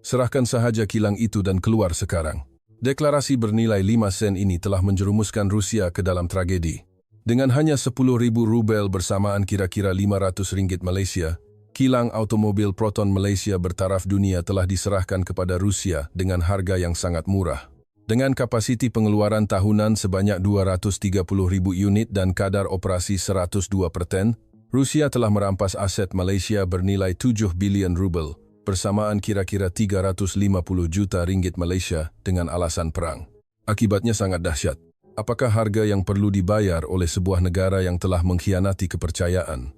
Serahkan sahaja kilang itu dan keluar sekarang. Deklarasi bernilai 5 sen ini telah menjerumuskan Rusia ke dalam tragedi. Dengan hanya 10.000 rubel bersamaan kira-kira 500 ringgit Malaysia, kilang automobil Proton Malaysia bertaraf dunia telah diserahkan kepada Rusia dengan harga yang sangat murah. Dengan kapasiti pengeluaran tahunan sebanyak 230.000 unit dan kadar operasi 102%, Rusia telah merampas aset Malaysia bernilai 7 bilion rubel, bersamaan kira-kira 350 juta ringgit Malaysia dengan alasan perang. Akibatnya sangat dahsyat. Apakah harga yang perlu dibayar oleh sebuah negara yang telah mengkhianati kepercayaan?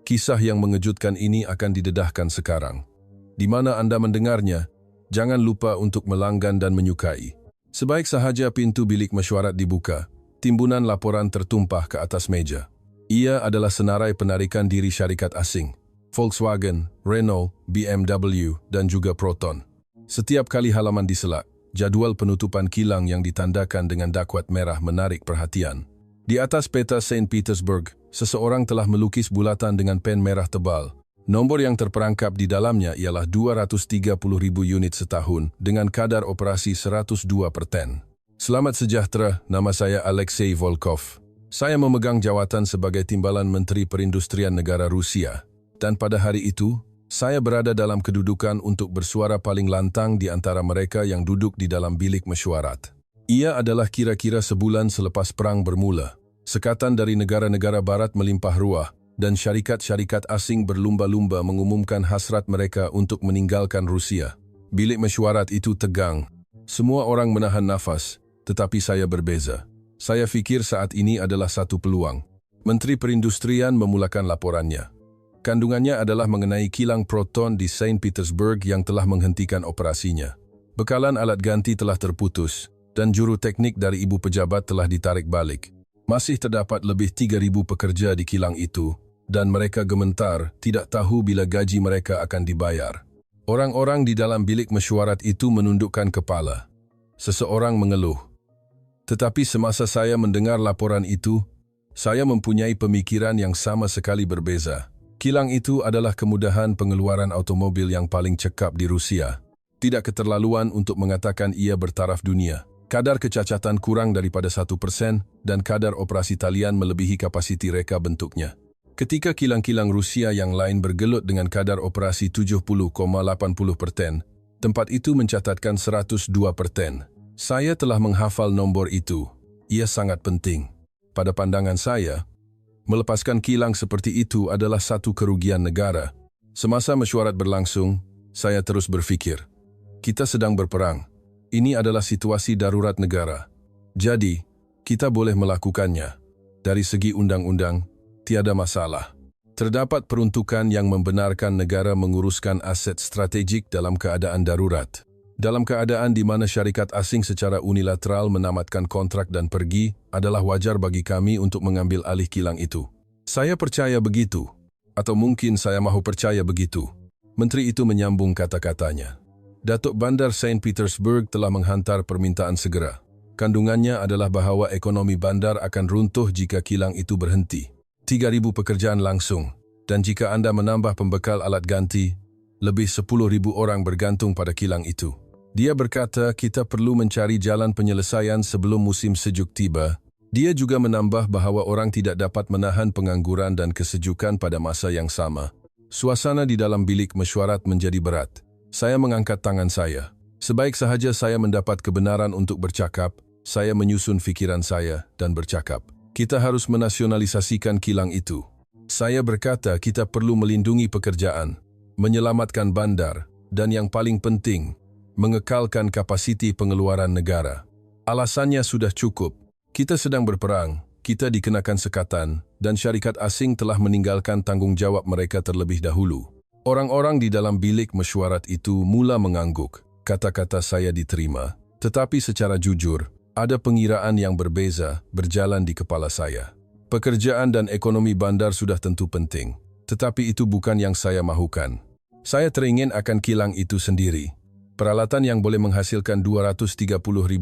Kisah yang mengejutkan ini akan didedahkan sekarang. Di mana Anda mendengarnya, jangan lupa untuk melanggan dan menyukai. Sebaik sahaja pintu bilik mesyuarat dibuka, timbunan laporan tertumpah ke atas meja. Ia adalah senarai penarikan diri syarikat asing, Volkswagen, Renault, BMW, dan juga Proton. Setiap kali halaman diselak, jadwal penutupan kilang yang ditandakan dengan dakwat merah menarik perhatian. Di atas peta Saint Petersburg, seseorang telah melukis bulatan dengan pen merah tebal. Nombor yang terperangkap di dalamnya ialah 230.000 unit setahun dengan kadar operasi 102%. Selamat sejahtera, nama saya Alexei Volkov. Saya memegang jawatan sebagai Timbalan Menteri Perindustrian Negara Rusia. Dan pada hari itu, saya berada dalam kedudukan untuk bersuara paling lantang di antara mereka yang duduk di dalam bilik mesyuarat. Ia adalah kira-kira sebulan selepas perang bermula. Sekatan dari negara-negara barat melimpah ruah, dan syarikat-syarikat asing berlumba-lumba mengumumkan hasrat mereka untuk meninggalkan Rusia. Bilik mesyuarat itu tegang. Semua orang menahan nafas, tetapi saya berbeza. Saya fikir saat ini adalah satu peluang. Menteri Perindustrian memulakan laporannya. Kandungannya adalah mengenai kilang Proton di Saint Petersburg yang telah menghentikan operasinya. Bekalan alat ganti telah terputus, dan juru teknik dari ibu pejabat telah ditarik balik. Masih terdapat lebih 3.000 pekerja di kilang itu, dan mereka gemetar, tidak tahu bila gaji mereka akan dibayar. Orang-orang di dalam bilik mesyuarat itu menundukkan kepala. Seseorang mengeluh. Tetapi semasa saya mendengar laporan itu, saya mempunyai pemikiran yang sama sekali berbeza. Kilang itu adalah kemudahan pengeluaran automobil yang paling cekap di Rusia. Tidak keterlaluan untuk mengatakan ia bertaraf dunia. Kadar kecacatan kurang daripada 1% dan kadar operasi talian melebihi kapasiti reka bentuknya. Ketika kilang-kilang Rusia yang lain bergelut dengan kadar operasi 70,80%, tempat itu mencatatkan 102%. Saya telah menghafal nombor itu. Ia sangat penting. Pada pandangan saya, melepaskan kilang seperti itu adalah satu kerugian negara. Semasa mesyuarat berlangsung, saya terus berfikir, kita sedang berperang. Ini adalah situasi darurat negara. Jadi, kita boleh melakukannya. Dari segi undang-undang, tiada masalah. Terdapat peruntukan yang membenarkan negara menguruskan aset strategik dalam keadaan darurat. Dalam keadaan di mana syarikat asing secara unilateral menamatkan kontrak dan pergi, adalah wajar bagi kami untuk mengambil alih kilang itu. Saya percaya begitu, atau mungkin saya mahu percaya begitu. Menteri itu menyambung kata-katanya. Datuk Bandar Saint Petersburg telah menghantar permintaan segera. Kandungannya adalah bahawa ekonomi bandar akan runtuh jika kilang itu berhenti. 3.000 pekerjaan langsung, dan jika Anda menambah pembekal alat ganti, lebih 10.000 orang bergantung pada kilang itu. Dia berkata kita perlu mencari jalan penyelesaian sebelum musim sejuk tiba. Dia juga menambah bahawa orang tidak dapat menahan pengangguran dan kesejukan pada masa yang sama. Suasana di dalam bilik mesyuarat menjadi berat. Saya mengangkat tangan saya. Sebaik sahaja saya mendapat kebenaran untuk bercakap, saya menyusun fikiran saya dan bercakap. Kita harus menasionalisasikan kilang itu. Saya berkata kita perlu melindungi pekerjaan, menyelamatkan bandar, dan yang paling penting, mengekalkan kapasiti pengeluaran negara. Alasannya sudah cukup. Kita sedang berperang, kita dikenakan sekatan, dan syarikat asing telah meninggalkan tanggung jawab mereka terlebih dahulu. Orang-orang di dalam bilik mesyuarat itu mula mengangguk. Kata-kata saya diterima, tetapi secara jujur, ada pengiraan yang berbeza berjalan di kepala saya. Pekerjaan dan ekonomi bandar sudah tentu penting, tetapi itu bukan yang saya mahukan. Saya teringin akan kilang itu sendiri. Peralatan yang boleh menghasilkan 230.000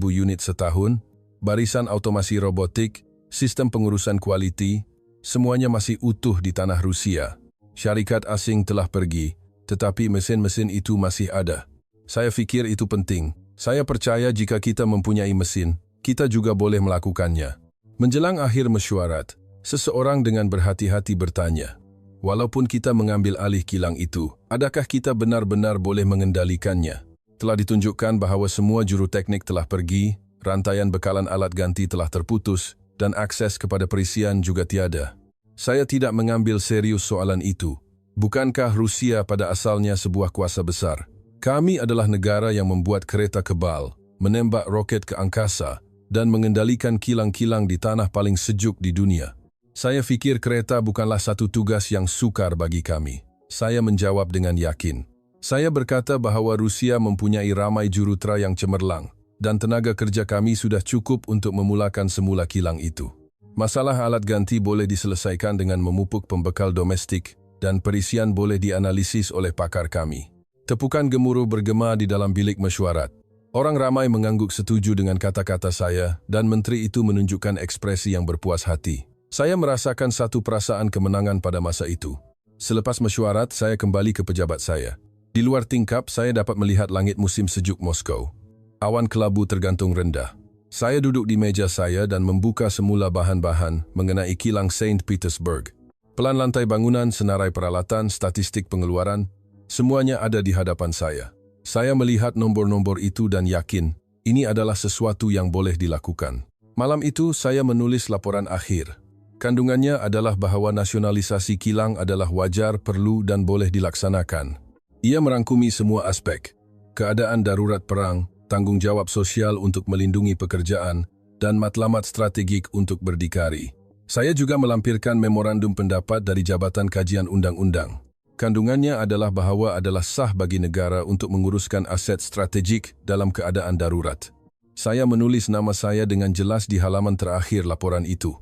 unit setahun, barisan otomasi robotik, sistem pengurusan kualiti, semuanya masih utuh di tanah Rusia. Syarikat asing telah pergi, tetapi mesin-mesin itu masih ada. Saya pikir itu penting. Saya percaya jika kita mempunyai mesin, kita juga boleh melakukannya. Menjelang akhir mesyuarat, seseorang dengan berhati-hati bertanya, walaupun kita mengambil alih kilang itu, adakah kita benar-benar boleh mengendalikannya? Telah ditunjukkan bahawa semua juru teknik telah pergi, rantaian bekalan alat ganti telah terputus, dan akses kepada perisian juga tiada. Saya tidak mengambil serius soalan itu. Bukankah Rusia pada asalnya sebuah kuasa besar? Kami adalah negara yang membuat kereta kebal, menembak roket ke angkasa, dan mengendalikan kilang-kilang di tanah paling sejuk di dunia. Saya fikir kereta bukanlah satu tugas yang sukar bagi kami. Saya menjawab dengan yakin. Saya berkata bahawa Rusia mempunyai ramai jurutera yang cemerlang, dan tenaga kerja kami sudah cukup untuk memulakan semula kilang itu. Masalah alat ganti boleh diselesaikan dengan memupuk pembekal domestik, dan perisian boleh dianalisis oleh pakar kami. Tepukan gemuruh bergema di dalam bilik mesyuarat. Orang ramai mengangguk setuju dengan kata-kata saya, dan menteri itu menunjukkan ekspresi yang berpuas hati. Saya merasakan satu perasaan kemenangan pada masa itu. Selepas mesyuarat, saya kembali ke pejabat saya. Di luar tingkap, saya dapat melihat langit musim sejuk Moskow. Awan kelabu tergantung rendah. Saya duduk di meja saya dan membuka semula bahan-bahan mengenai kilang Saint Petersburg. Pelan lantai bangunan, senarai peralatan, statistik pengeluaran, semuanya ada di hadapan saya. Saya melihat nombor-nombor itu dan yakin, ini adalah sesuatu yang boleh dilakukan. Malam itu, saya menulis laporan akhir. Kandungannya adalah bahawa nasionalisasi kilang adalah wajar, perlu, dan boleh dilaksanakan. Ia merangkumi semua aspek, keadaan darurat perang, tanggung jawab sosial untuk melindungi pekerjaan, dan matlamat strategik untuk berdikari. Saya juga melampirkan memorandum pendapat dari Jabatan Kajian Undang-Undang. Kandungannya adalah bahawa adalah sah bagi negara untuk menguruskan aset strategik dalam keadaan darurat. Saya menulis nama saya dengan jelas di halaman terakhir laporan itu.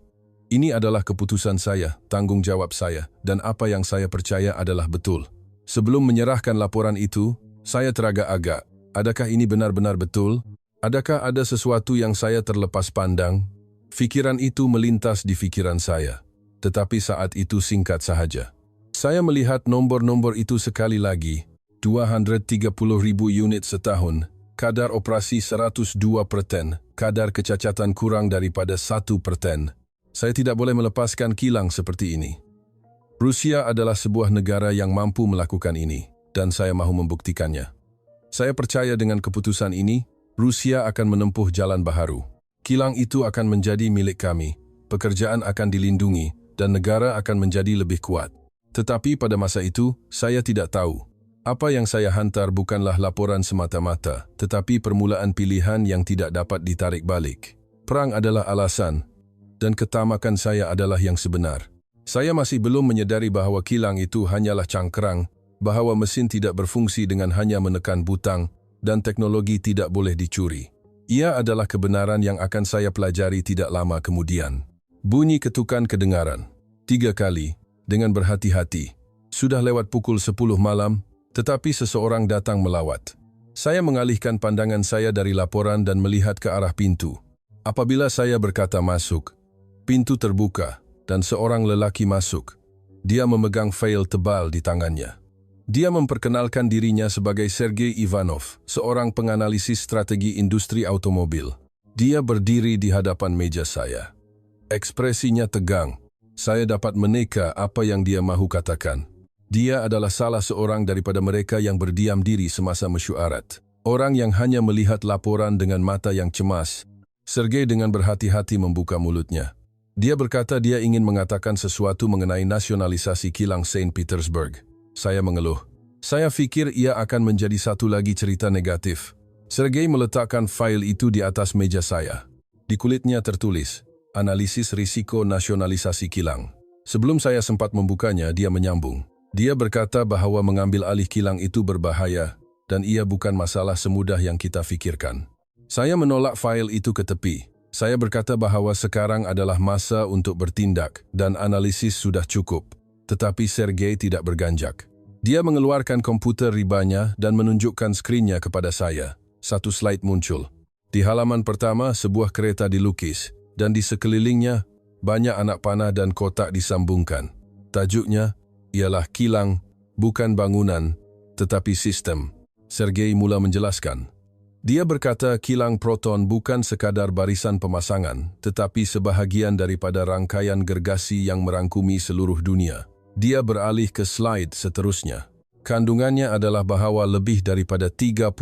Ini adalah keputusan saya, tanggung jawab saya, dan apa yang saya percaya adalah betul. Sebelum menyerahkan laporan itu, saya teragak-agak. Adakah ini benar-benar betul? Adakah ada sesuatu yang saya terlepas pandang? Fikiran itu melintas di fikiran saya. Tetapi saat itu singkat sahaja. Saya melihat nomor-nomor itu sekali lagi. 230.000 unit setahun, kadar operasi 102%, kadar kecacatan kurang daripada 1%. Saya tidak boleh melepaskan kilang seperti ini. Rusia adalah sebuah negara yang mampu melakukan ini, dan saya mahu membuktikannya. Saya percaya dengan keputusan ini, Rusia akan menempuh jalan baharu. Kilang itu akan menjadi milik kami, pekerjaan akan dilindungi, dan negara akan menjadi lebih kuat. Tetapi pada masa itu, saya tidak tahu. Apa yang saya hantar bukanlah laporan semata-mata, tetapi permulaan pilihan yang tidak dapat ditarik balik. Perang adalah alasan, dan ketamakan saya adalah yang sebenar. Saya masih belum menyadari bahawa kilang itu hanyalah cangkerang, bahawa mesin tidak berfungsi dengan hanya menekan butang, dan teknologi tidak boleh dicuri. Ia adalah kebenaran yang akan saya pelajari tidak lama kemudian. Bunyi ketukan kedengaran. 3 kali, dengan berhati-hati. Sudah lewat pukul 10 malam, tetapi seseorang datang melawat. Saya mengalihkan pandangan saya dari laporan dan melihat ke arah pintu. Apabila saya berkata masuk, pintu terbuka, dan seorang lelaki masuk. Dia memegang fail tebal di tangannya. Dia memperkenalkan dirinya sebagai Sergei Ivanov, seorang penganalisis strategi industri automobil. Dia berdiri di hadapan meja saya. Ekspresinya tegang. Saya dapat meneka apa yang dia mahu katakan. Dia adalah salah seorang daripada mereka yang berdiam diri semasa mesyuarat. Orang yang hanya melihat laporan dengan mata yang cemas. Sergei dengan berhati-hati membuka mulutnya. Dia berkata dia ingin mengatakan sesuatu mengenai nasionalisasi kilang Saint Petersburg. Saya mengeluh. Saya fikir ia akan menjadi satu lagi cerita negatif. Sergei meletakkan fail itu di atas meja saya. Di kulitnya tertulis, Analisis Risiko Nasionalisasi Kilang. Sebelum saya sempat membukanya, dia menyambung. Dia berkata bahawa mengambil alih kilang itu berbahaya, dan ia bukan masalah semudah yang kita fikirkan. Saya menolak fail itu ke tepi. Saya berkata bahawa sekarang adalah masa untuk bertindak dan analisis sudah cukup. Tetapi Sergei tidak berganjak. Dia mengeluarkan komputer ribanya dan menunjukkan skrinnya kepada saya. Satu slide muncul. Di halaman pertama, sebuah kereta dilukis, dan di sekelilingnya, banyak anak panah dan kotak disambungkan. Tajuknya ialah kilang, bukan bangunan, tetapi sistem. Sergei mula menjelaskan. Dia berkata kilang proton bukan sekadar barisan pemasangan, tetapi sebahagian daripada rangkaian gergasi yang merangkumi seluruh dunia. Dia beralih ke slide seterusnya. Kandungannya adalah bahawa lebih daripada 30,000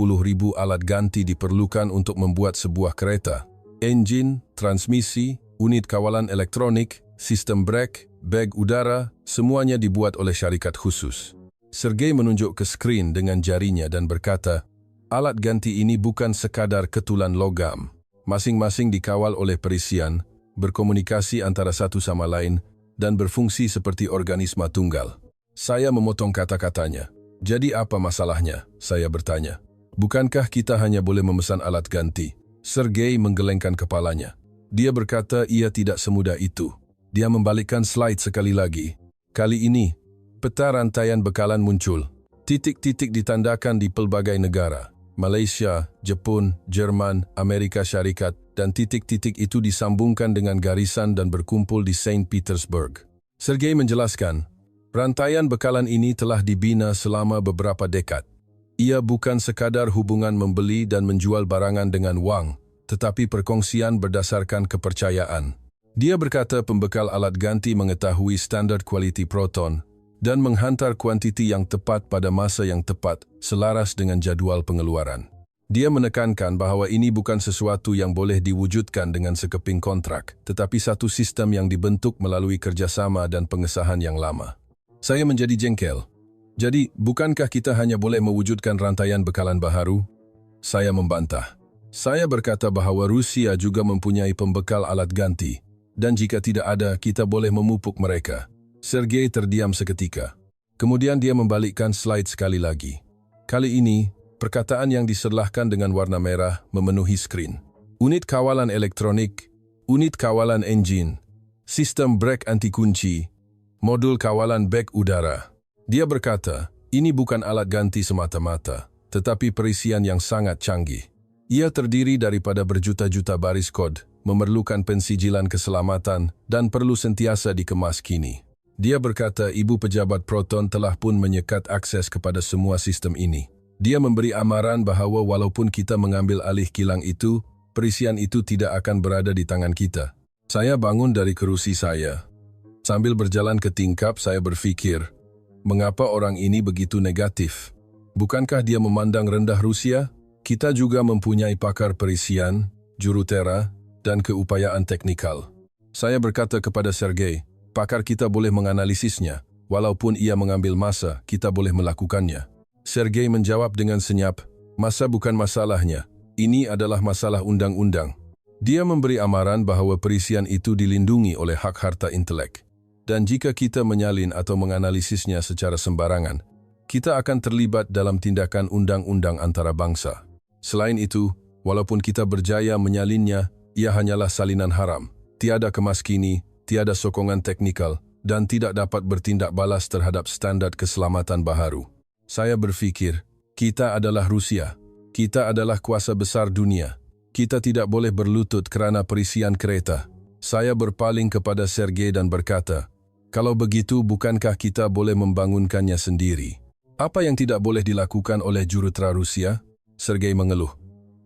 alat ganti diperlukan untuk membuat sebuah kereta. Enjin, transmisi, unit kawalan elektronik, sistem brake, beg udara, semuanya dibuat oleh syarikat khusus. Sergei menunjuk ke skrin dengan jarinya dan berkata, alat ganti ini bukan sekadar ketulan logam. Masing-masing dikawal oleh perisian, berkomunikasi antara satu sama lain, dan berfungsi seperti organisma tunggal. Saya memotong kata-katanya. Jadi apa masalahnya? Saya bertanya. Bukankah kita hanya boleh memesan alat ganti? Sergei menggelengkan kepalanya. Dia berkata ia tidak semudah itu. Dia membalikkan slide sekali lagi. Kali ini, peta rantaian bekalan muncul. Titik-titik ditandakan di pelbagai negara. Malaysia, Jepun, Jerman, Amerika Syarikat, dan titik-titik itu disambungkan dengan garisan dan berkumpul di Saint Petersburg. Sergei menjelaskan, rantaian bekalan ini telah dibina selama beberapa dekad. Ia bukan sekadar hubungan membeli dan menjual barangan dengan wang, tetapi perkongsian berdasarkan kepercayaan. Dia berkata pembekal alat ganti mengetahui standar kualiti proton dan menghantar kuantiti yang tepat pada masa yang tepat selaras dengan jadual pengeluaran. Dia menekankan bahawa ini bukan sesuatu yang boleh diwujudkan dengan sekeping kontrak, tetapi satu sistem yang dibentuk melalui kerjasama dan pengesahan yang lama. Saya menjadi jengkel. Jadi, bukankah kita hanya boleh mewujudkan rantaian bekalan baharu? Saya membantah. Saya berkata bahawa Rusia juga mempunyai pembekal alat ganti, dan jika tidak ada, kita boleh memupuk mereka. Sergei terdiam seketika. Kemudian dia membalikkan slide sekali lagi. Kali ini, perkataan yang diserlahkan dengan warna merah memenuhi skrin. Unit kawalan elektronik, unit kawalan enjin, sistem brake anti kunci, modul kawalan beg udara. Dia berkata, ini bukan alat ganti semata-mata, tetapi perisian yang sangat canggih. Ia terdiri daripada berjuta-juta baris kod, memerlukan pensijilan keselamatan, dan perlu sentiasa dikemas kini. Dia berkata ibu pejabat proton telah pun menyekat akses kepada semua sistem ini. Dia memberi amaran bahawa walaupun kita mengambil alih kilang itu, perisian itu tidak akan berada di tangan kita. Saya bangun dari kerusi saya. Sambil berjalan ke tingkap, saya berfikir, mengapa orang ini begitu negatif? Bukankah dia memandang rendah Rusia? Kita juga mempunyai pakar perisian, jurutera, dan keupayaan teknikal. Saya berkata kepada Sergei, pakar kita boleh menganalisisnya, walaupun ia mengambil masa, kita boleh melakukannya. Sergei menjawab dengan senyap, masa bukan masalahnya, ini adalah masalah undang-undang. Dia memberi amaran bahawa perisian itu dilindungi oleh hak harta intelek. Dan jika kita menyalin atau menganalisisnya secara sembarangan, kita akan terlibat dalam tindakan undang-undang antarabangsa. Selain itu, walaupun kita berjaya menyalinnya, ia hanyalah salinan haram, tiada kemas kini, tiada sokongan teknikal, dan tidak dapat bertindak balas terhadap standar keselamatan baharu. Saya berfikir, kita adalah Rusia. Kita adalah kuasa besar dunia. Kita tidak boleh berlutut kerana perisian kereta. Saya berpaling kepada Sergei dan berkata, kalau begitu bukankah kita boleh membangunkannya sendiri? Apa yang tidak boleh dilakukan oleh jurutera Rusia? Sergei mengeluh.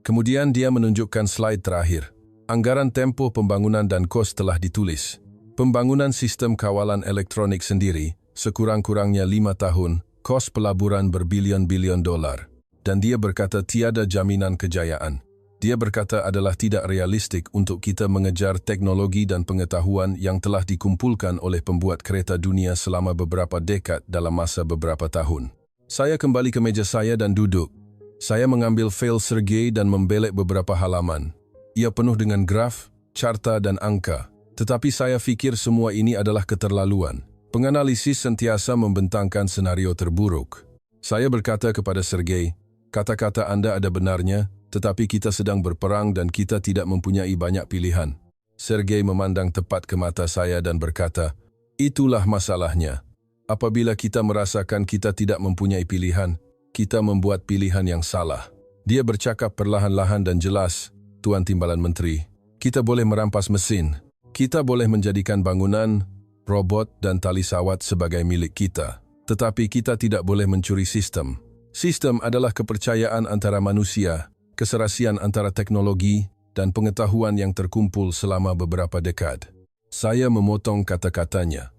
Kemudian dia menunjukkan slide terakhir. Anggaran tempo pembangunan dan kos telah ditulis. Pembangunan sistem kawalan elektronik sendiri, sekurang-kurangnya 5 tahun, kos pelaburan berbilion-bilion dolar. Dan dia berkata tiada jaminan kejayaan. Dia berkata adalah tidak realistik untuk kita mengejar teknologi dan pengetahuan yang telah dikumpulkan oleh pembuat kereta dunia selama beberapa dekad dalam masa beberapa tahun. Saya kembali ke meja saya dan duduk. Saya mengambil fail Sergei dan membelek beberapa halaman. Ia penuh dengan graf, carta dan angka. Tetapi saya fikir semua ini adalah keterlaluan. Penganalisis sentiasa membentangkan senario terburuk. Saya berkata kepada Sergei, kata-kata Anda ada benarnya, tetapi kita sedang berperang dan kita tidak mempunyai banyak pilihan. Sergei memandang tepat ke mata saya dan berkata, itulah masalahnya. Apabila kita merasakan kita tidak mempunyai pilihan, kita membuat pilihan yang salah. Dia bercakap perlahan-lahan dan jelas, Tuan Timbalan Menteri. Kita boleh merampas mesin. Kita boleh menjadikan bangunan, robot dan tali sawat sebagai milik kita. Tetapi kita tidak boleh mencuri sistem. Sistem adalah kepercayaan antara manusia, keserasian antara teknologi, dan pengetahuan yang terkumpul selama beberapa dekad. Saya memotong kata-katanya.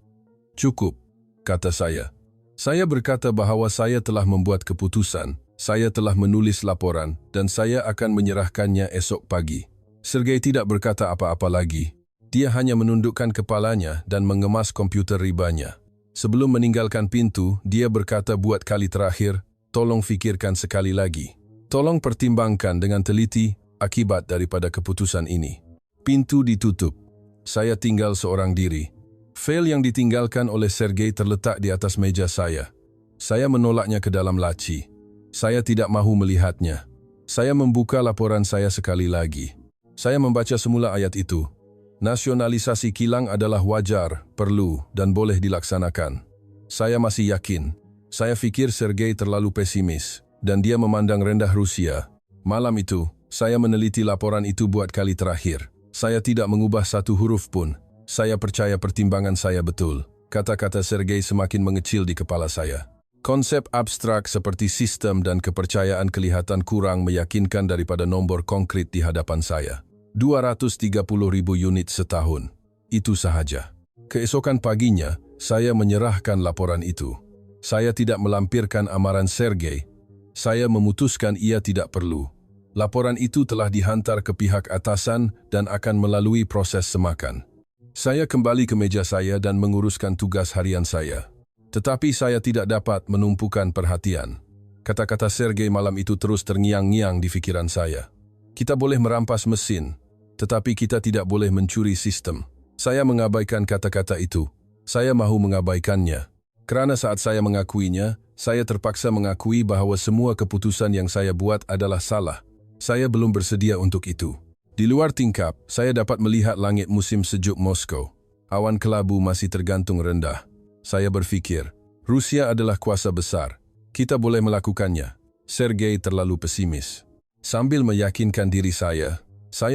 Cukup, kata saya. Saya berkata bahwa saya telah membuat keputusan, saya telah menulis laporan, dan saya akan menyerahkannya esok pagi. Sergei tidak berkata apa-apa lagi. Dia hanya menundukkan kepalanya dan mengemas komputer ribanya. Sebelum meninggalkan pintu, dia berkata buat kali terakhir, tolong fikirkan sekali lagi. Tolong pertimbangkan dengan teliti akibat daripada keputusan ini. Pintu ditutup. Saya tinggal seorang diri. File yang ditinggalkan oleh Sergei terletak di atas meja saya. Saya menolaknya ke dalam laci. Saya tidak mahu melihatnya. Saya membuka laporan saya sekali lagi. Saya membaca semula ayat itu. Nasionalisasi kilang adalah wajar, perlu, dan boleh dilaksanakan. Saya masih yakin. Saya fikir Sergei terlalu pesimis, dan dia memandang rendah Rusia. Malam itu, saya meneliti laporan itu buat kali terakhir. Saya tidak mengubah satu huruf pun. Saya percaya pertimbangan saya betul. Kata-kata Sergei semakin mengecil di kepala saya. Konsep abstrak seperti sistem dan kepercayaan kelihatan kurang meyakinkan daripada nombor konkret di hadapan saya. 230.000 unit setahun. Itu sahaja. Keesokan paginya, saya menyerahkan laporan itu. Saya tidak melampirkan amaran Sergei. Saya memutuskan ia tidak perlu. Laporan itu telah dihantar ke pihak atasan dan akan melalui proses semakan. Saya kembali ke meja saya dan menguruskan tugas harian saya. Tetapi saya tidak dapat menumpukan perhatian. Kata-kata Sergei malam itu terus terngiang-ngiang di pikiran saya. Kita boleh merampas mesin, tetapi kita tidak boleh mencuri sistem. Saya mengabaikan kata-kata itu. Saya mahu mengabaikannya. Kerana saat saya mengakuinya, saya terpaksa mengakui bahwa semua keputusan yang saya buat adalah salah. Saya belum bersedia untuk itu. Di luar tingkap, saya dapat melihat langit musim sejuk Moskow. Awan kelabu masih tergantung rendah. Saya berfikir, Rusia adalah kuasa besar. Kita boleh melakukannya. Sergei terlalu pesimis. Sambil meyakinkan diri saya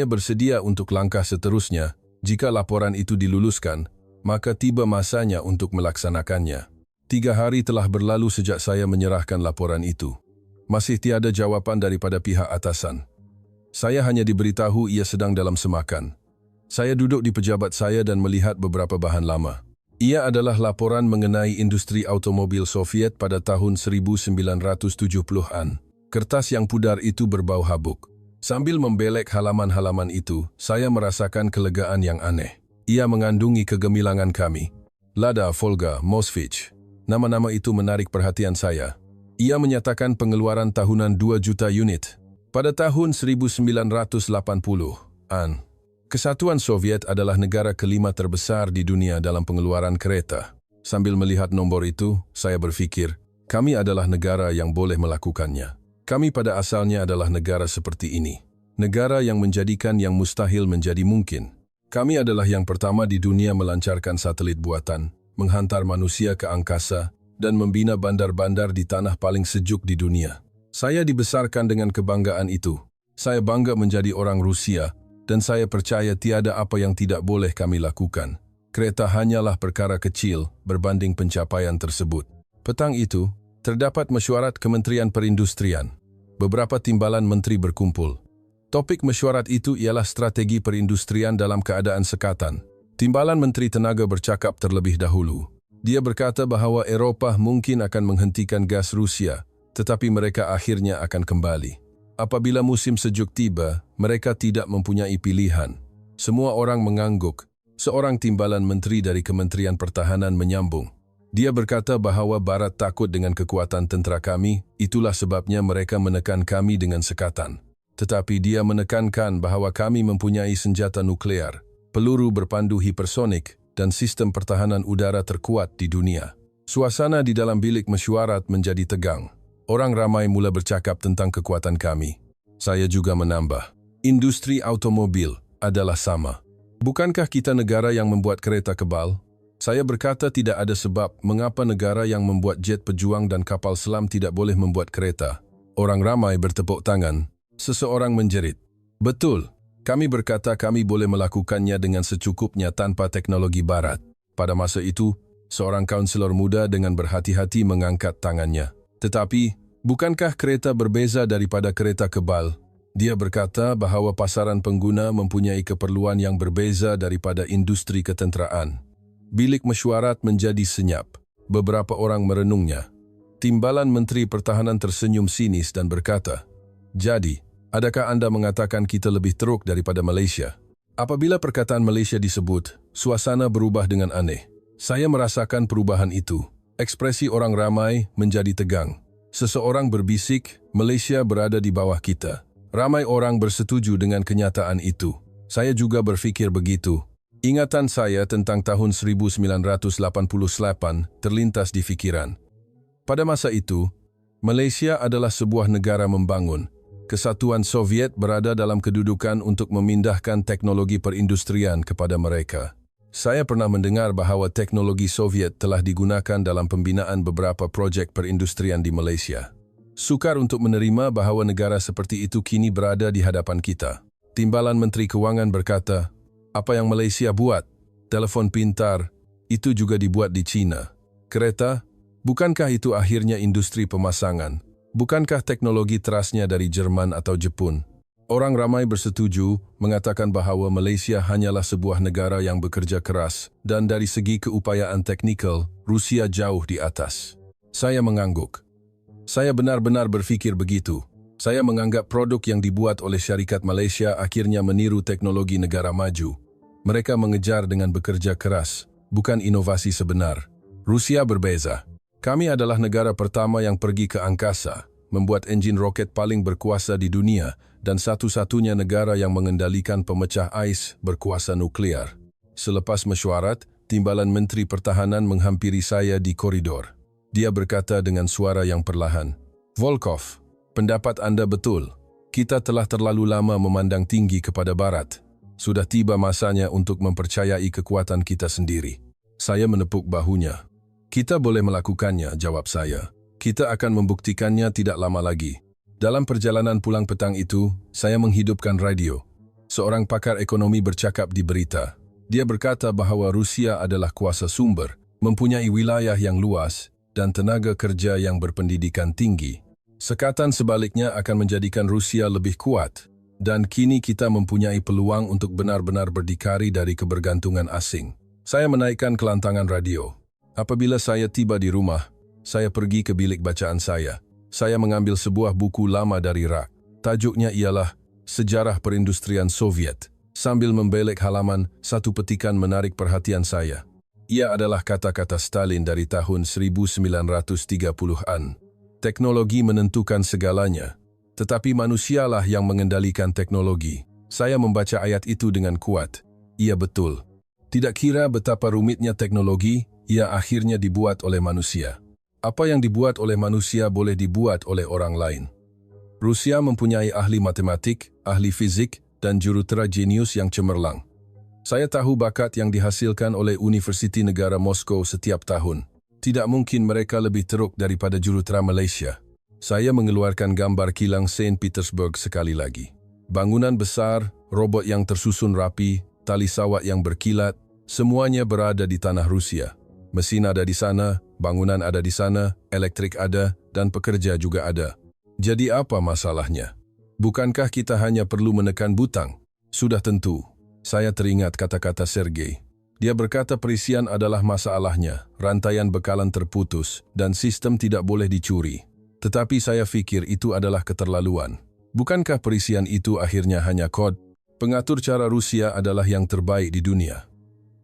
bersedia untuk langkah seterusnya. Jika laporan itu diluluskan, maka tiba masanya untuk melaksanakannya. 3 hari telah berlalu sejak saya menyerahkan laporan itu. Masih tiada jawaban daripada pihak atasan. Saya hanya diberitahu ia sedang dalam semakan. Saya duduk di pejabat saya dan melihat beberapa bahan lama. Ia adalah laporan mengenai industri automobil Soviet pada tahun 1970-an. Kertas yang pudar itu berbau habuk. Sambil membelek halaman-halaman itu, saya merasakan kelegaan yang aneh. Ia mengandungi kegemilangan kami. Lada, Volga, Moskvich. Nama-nama itu menarik perhatian saya. Ia menyatakan pengeluaran tahunan 2 juta unit. Pada tahun 1980-an, Kesatuan Soviet adalah negara kelima terbesar di dunia dalam pengeluaran kereta. Sambil melihat nombor itu, saya berfikir, kami adalah negara yang boleh melakukannya. Kami pada asalnya adalah negara seperti ini. Negara yang menjadikan yang mustahil menjadi mungkin. Kami adalah yang pertama di dunia melancarkan satelit buatan, menghantar manusia ke angkasa, dan membina bandar-bandar di tanah paling sejuk di dunia. Saya dibesarkan dengan kebanggaan itu. Saya bangga menjadi orang Rusia, dan saya percaya tiada apa yang tidak boleh kami lakukan. Kereta hanyalah perkara kecil berbanding pencapaian tersebut. Petang itu, terdapat mesyuarat Kementerian Perindustrian. Beberapa timbalan menteri berkumpul. Topik mesyuarat itu ialah strategi perindustrian dalam keadaan sekatan. Timbalan Menteri Tenaga bercakap terlebih dahulu. Dia berkata bahawa Eropah mungkin akan menghentikan gas Rusia, tetapi mereka akhirnya akan kembali. Apabila musim sejuk tiba, mereka tidak mempunyai pilihan. Semua orang mengangguk. Seorang timbalan menteri dari Kementerian Pertahanan menyambung. Dia berkata bahawa Barat takut dengan kekuatan tentera kami, itulah sebabnya mereka menekan kami dengan sekatan. Tetapi dia menekankan bahawa kami mempunyai senjata nuklear, peluru berpandu hipersonik, dan sistem pertahanan udara terkuat di dunia. Suasana di dalam bilik mesyuarat menjadi tegang. Orang ramai mula bercakap tentang kekuatan kami. Saya juga menambah, industri automobil adalah sama. Bukankah kita negara yang membuat kereta kebal? Saya berkata tidak ada sebab mengapa negara yang membuat jet pejuang dan kapal selam tidak boleh membuat kereta. Orang ramai bertepuk tangan. Seseorang menjerit. Betul, kami berkata kami boleh melakukannya dengan secukupnya tanpa teknologi barat. Pada masa itu, seorang kaunselor muda dengan berhati-hati mengangkat tangannya. Tetapi, Bukankah kereta berbeza daripada kereta kebal? Dia berkata bahawa pasaran pengguna mempunyai keperluan yang berbeza daripada industri ketenteraan. Bilik mesyuarat menjadi senyap. Beberapa orang merenungnya. Timbalan Menteri Pertahanan tersenyum sinis dan berkata, "Jadi, adakah Anda mengatakan kita lebih teruk daripada Malaysia?" Apabila perkataan Malaysia disebut, suasana berubah dengan aneh. Saya merasakan perubahan itu. Ekspresi orang ramai menjadi tegang. Seseorang berbisik, Malaysia berada di bawah kita. Ramai orang bersetuju dengan kenyataan itu. Saya juga berfikir begitu. Ingatan saya tentang tahun 1988 terlintas di fikiran. Pada masa itu, Malaysia adalah sebuah negara membangun. Kesatuan Soviet berada dalam kedudukan untuk memindahkan teknologi perindustrian kepada mereka. Saya pernah mendengar bahawa teknologi Soviet telah digunakan dalam pembinaan beberapa projek perindustrian di Malaysia. Sukar untuk menerima bahawa negara seperti itu kini berada di hadapan kita. Timbalan Menteri Kewangan berkata, "Apa yang Malaysia buat? Telefon pintar, itu juga dibuat di China. Kereta, bukankah itu akhirnya industri pemasangan? Bukankah teknologi terasnya dari Jerman atau Jepun?" Orang ramai bersetuju mengatakan bahawa Malaysia hanyalah sebuah negara yang bekerja keras dan dari segi keupayaan teknikal, Rusia jauh di atas. Saya mengangguk. Saya benar-benar berfikir begitu. Saya menganggap produk yang dibuat oleh syarikat Malaysia akhirnya meniru teknologi negara maju. Mereka mengejar dengan bekerja keras, bukan inovasi sebenar. Rusia berbeza. Kami adalah negara pertama yang pergi ke angkasa, membuat enjin roket paling berkuasa di dunia, dan satu-satunya negara yang mengendalikan pemecah ais berkuasa nuklear. Selepas mesyuarat, Timbalan Menteri Pertahanan menghampiri saya di koridor. Dia berkata dengan suara yang perlahan, "Volkov, pendapat Anda betul. Kita telah terlalu lama memandang tinggi kepada Barat. Sudah tiba masanya untuk mempercayai kekuatan kita sendiri." Saya menepuk bahunya. "Kita boleh melakukannya," jawab saya. "Kita akan membuktikannya tidak lama lagi." Dalam perjalanan pulang petang itu, saya menghidupkan radio. Seorang pakar ekonomi bercakap di berita. Dia berkata bahawa Rusia adalah kuasa sumber, mempunyai wilayah yang luas, dan tenaga kerja yang berpendidikan tinggi. Sekatan sebaliknya akan menjadikan Rusia lebih kuat, dan kini kita mempunyai peluang untuk benar-benar berdikari dari kebergantungan asing. Saya menaikkan kelantangan radio. Apabila saya tiba di rumah, saya pergi ke bilik bacaan saya. Saya mengambil sebuah buku lama dari rak. Tajuknya ialah Sejarah Perindustrian Soviet. Sambil membelek halaman, satu petikan menarik perhatian saya. Ia adalah kata-kata Stalin dari tahun 1930-an. Teknologi menentukan segalanya, tetapi manusialah yang mengendalikan teknologi. Saya membaca ayat itu dengan kuat. Ia betul. Tidak kira betapa rumitnya teknologi, ia akhirnya dibuat oleh manusia. Apa yang dibuat oleh manusia boleh dibuat oleh orang lain. Rusia mempunyai ahli matematik, ahli fizik, dan jurutera jenius yang cemerlang. Saya tahu bakat yang dihasilkan oleh Universiti Negara Moskow setiap tahun. Tidak mungkin mereka lebih teruk daripada jurutera Malaysia. Saya mengeluarkan gambar kilang Saint Petersburg sekali lagi. Bangunan besar, robot yang tersusun rapi, tali sawat yang berkilat, semuanya berada di tanah Rusia. Mesin ada di sana, bangunan ada di sana, elektrik ada, dan pekerja juga ada. Jadi apa masalahnya? Bukankah kita hanya perlu menekan butang? Sudah tentu. Saya teringat kata-kata Sergei. Dia berkata perisian adalah masalahnya, rantaian bekalan terputus, dan sistem tidak boleh dicuri. Tetapi saya fikir itu adalah keterlaluan. Bukankah perisian itu akhirnya hanya kod? Pengatur cara Rusia adalah yang terbaik di dunia.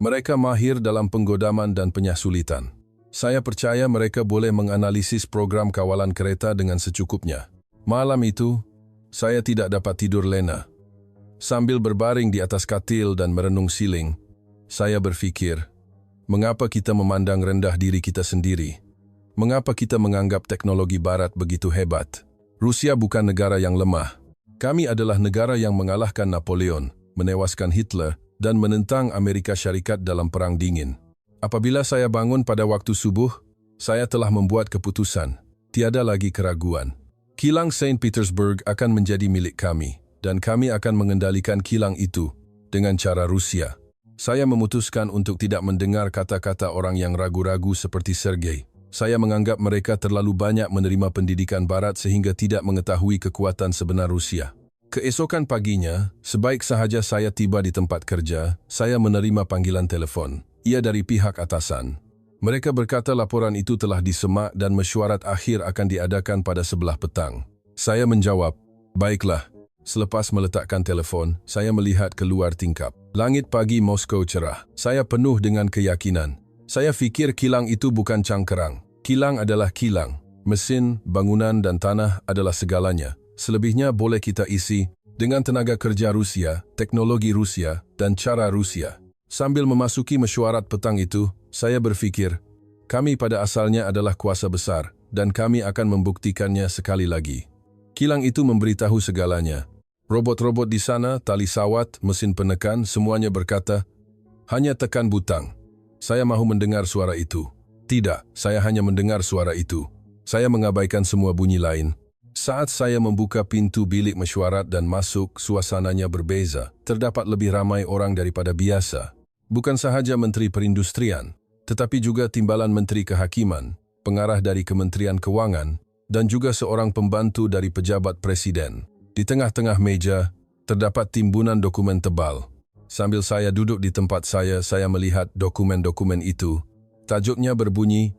Mereka mahir dalam penggodaman dan penyasulitan. Saya percaya mereka boleh menganalisis program kawalan kereta dengan secukupnya. Malam itu, saya tidak dapat tidur lena. Sambil berbaring di atas katil dan merenung siling, saya berfikir, mengapa kita memandang rendah diri kita sendiri? Mengapa kita menganggap teknologi Barat begitu hebat? Rusia bukan negara yang lemah. Kami adalah negara yang mengalahkan Napoleon, menewaskan Hitler, dan menentang Amerika Syarikat dalam Perang Dingin. Apabila saya bangun pada waktu subuh, saya telah membuat keputusan. Tiada lagi keraguan. Kilang Saint Petersburg akan menjadi milik kami, dan kami akan mengendalikan kilang itu dengan cara Rusia. Saya memutuskan untuk tidak mendengar kata-kata orang yang ragu-ragu seperti Sergei. Saya menganggap mereka terlalu banyak menerima pendidikan Barat sehingga tidak mengetahui kekuatan sebenar Rusia. Keesokan paginya, sebaik sahaja saya tiba di tempat kerja, saya menerima panggilan telepon. Ia dari pihak atasan. Mereka berkata laporan itu telah disemak dan mesyuarat akhir akan diadakan pada 11 petang. Saya menjawab, baiklah. Selepas meletakkan telefon, saya melihat keluar tingkap. Langit pagi Moskow cerah. Saya penuh dengan keyakinan. Saya fikir kilang itu bukan cangkerang. Kilang adalah kilang. Mesin, bangunan dan tanah adalah segalanya. Selebihnya boleh kita isi dengan tenaga kerja Rusia, teknologi Rusia, dan cara Rusia. Sambil memasuki mesyuarat petang itu, saya berfikir, kami pada asalnya adalah kuasa besar, dan kami akan membuktikannya sekali lagi. Kilang itu memberitahu segalanya. Robot-robot di sana, tali sawat, mesin penekan, semuanya berkata, hanya tekan butang. Saya mahu mendengar suara itu. Tidak, saya hanya mendengar suara itu. Saya mengabaikan semua bunyi lain. Saat saya membuka pintu bilik mesyuarat dan masuk, suasananya berbeza. Terdapat lebih ramai orang daripada biasa. Bukan sahaja Menteri Perindustrian, tetapi juga Timbalan Menteri Kehakiman, pengarah dari Kementerian Keuangan, dan juga seorang pembantu dari pejabat Presiden. Di tengah-tengah meja, terdapat timbunan dokumen tebal. Sambil saya duduk di tempat saya melihat dokumen-dokumen itu. Tajuknya berbunyi,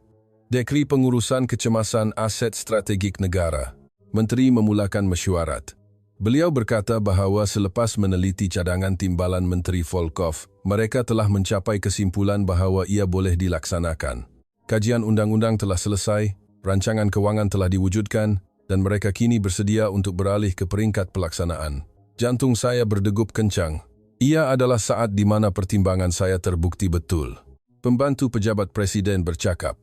Dekri Pengurusan Kecemasan Aset Strategik Negara. Menteri memulakan mesyuarat. Beliau berkata bahawa selepas meneliti cadangan timbalan Menteri Volkov, mereka telah mencapai kesimpulan bahawa ia boleh dilaksanakan. Kajian undang-undang telah selesai, rancangan kewangan telah diwujudkan, dan mereka kini bersedia untuk beralih ke peringkat pelaksanaan. Jantung saya berdegup kencang. Ia adalah saat di mana pertimbangan saya terbukti betul. Pembantu pejabat Presiden bercakap.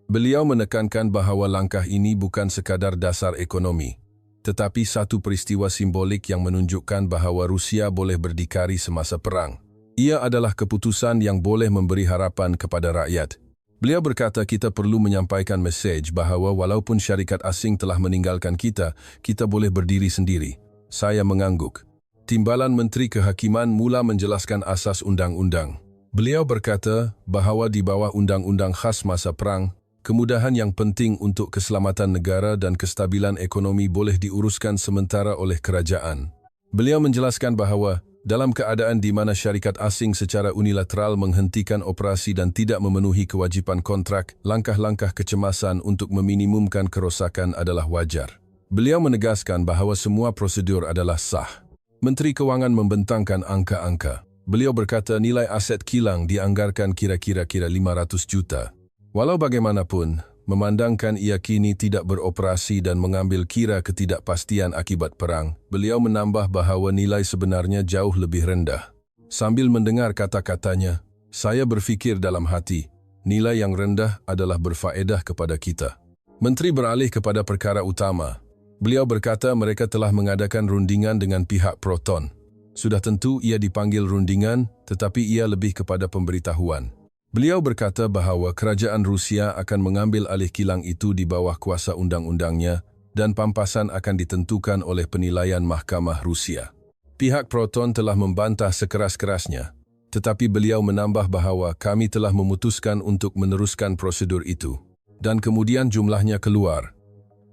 Beliau menekankan bahawa langkah ini bukan sekadar dasar ekonomi, tetapi satu peristiwa simbolik yang menunjukkan bahawa Rusia boleh berdikari semasa perang. Ia adalah keputusan yang boleh memberi harapan kepada rakyat. Beliau berkata kita perlu menyampaikan mesej bahawa walaupun syarikat asing telah meninggalkan kita, kita boleh berdiri sendiri. Saya mengangguk. Timbalan Menteri Kehakiman mula menjelaskan asas undang-undang. Beliau berkata bahawa di bawah undang-undang khas masa perang, kemudahan yang penting untuk keselamatan negara dan kestabilan ekonomi boleh diuruskan sementara oleh kerajaan. Beliau menjelaskan bahawa dalam keadaan di mana syarikat asing secara unilateral menghentikan operasi dan tidak memenuhi kewajipan kontrak, langkah-langkah kecemasan untuk meminimumkan kerosakan adalah wajar. Beliau menegaskan bahawa semua prosedur adalah sah. Menteri Keuangan membentangkan angka-angka. Beliau berkata nilai aset kilang dianggarkan kira-kira 500 juta. Walau bagaimanapun, memandangkan ia kini tidak beroperasi dan mengambil kira ketidakpastian akibat perang, beliau menambah bahawa nilai sebenarnya jauh lebih rendah. Sambil mendengar kata-katanya, saya berfikir dalam hati, nilai yang rendah adalah berfaedah kepada kita. Menteri beralih kepada perkara utama. Beliau berkata mereka telah mengadakan rundingan dengan pihak Proton. Sudah tentu ia dipanggil rundingan, tetapi ia lebih kepada pemberitahuan. Beliau berkata bahawa kerajaan Rusia akan mengambil alih kilang itu di bawah kuasa undang-undangnya dan pampasan akan ditentukan oleh penilaian Mahkamah Rusia. Pihak Proton telah membantah sekeras-kerasnya, tetapi beliau menambah bahawa kami telah memutuskan untuk meneruskan prosedur itu. Dan kemudian jumlahnya keluar,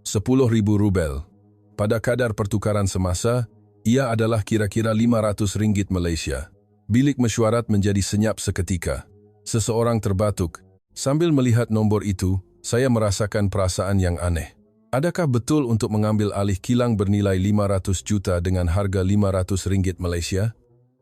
10.000 rubel. Pada kadar pertukaran semasa, ia adalah kira-kira 500 ringgit Malaysia. Bilik mesyuarat menjadi senyap seketika. Seseorang terbatuk. Sambil melihat nombor itu, saya merasakan perasaan yang aneh. Adakah betul untuk mengambil alih kilang bernilai 500 juta dengan harga 500 ringgit Malaysia?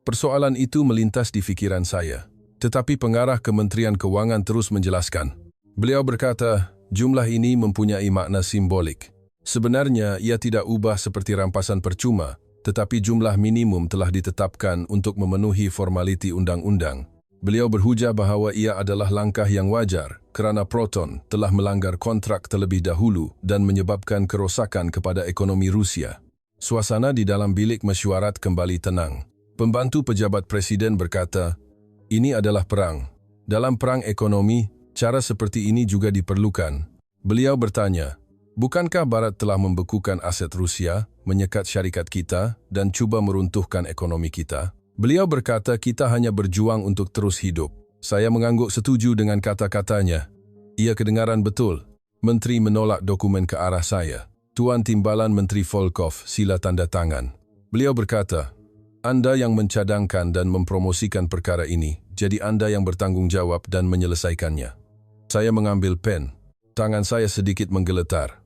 Persoalan itu melintas di fikiran saya. Tetapi pengarah Kementerian Keuangan terus menjelaskan. Beliau berkata, jumlah ini mempunyai makna simbolik. Sebenarnya, ia tidak ubah seperti rampasan percuma, tetapi jumlah minimum telah ditetapkan untuk memenuhi formaliti undang-undang. Beliau berhujah bahawa ia adalah langkah yang wajar kerana Proton telah melanggar kontrak terlebih dahulu dan menyebabkan kerosakan kepada ekonomi Rusia. Suasana di dalam bilik mesyuarat kembali tenang. Pembantu pejabat Presiden berkata, ini adalah perang. Dalam perang ekonomi, cara seperti ini juga diperlukan. Beliau bertanya, bukankah Barat telah membekukan aset Rusia, menyekat syarikat kita, dan cuba meruntuhkan ekonomi kita? Beliau berkata kita hanya berjuang untuk terus hidup. Saya mengangguk setuju dengan kata-katanya. Ia kedengaran betul. Menteri menolak dokumen ke arah saya. Tuan Timbalan Menteri Volkov, sila tanda tangan. Beliau berkata, Anda yang mencadangkan dan mempromosikan perkara ini, jadi Anda yang bertanggung jawab dan menyelesaikannya. Saya mengambil pen. Tangan saya sedikit menggeletar.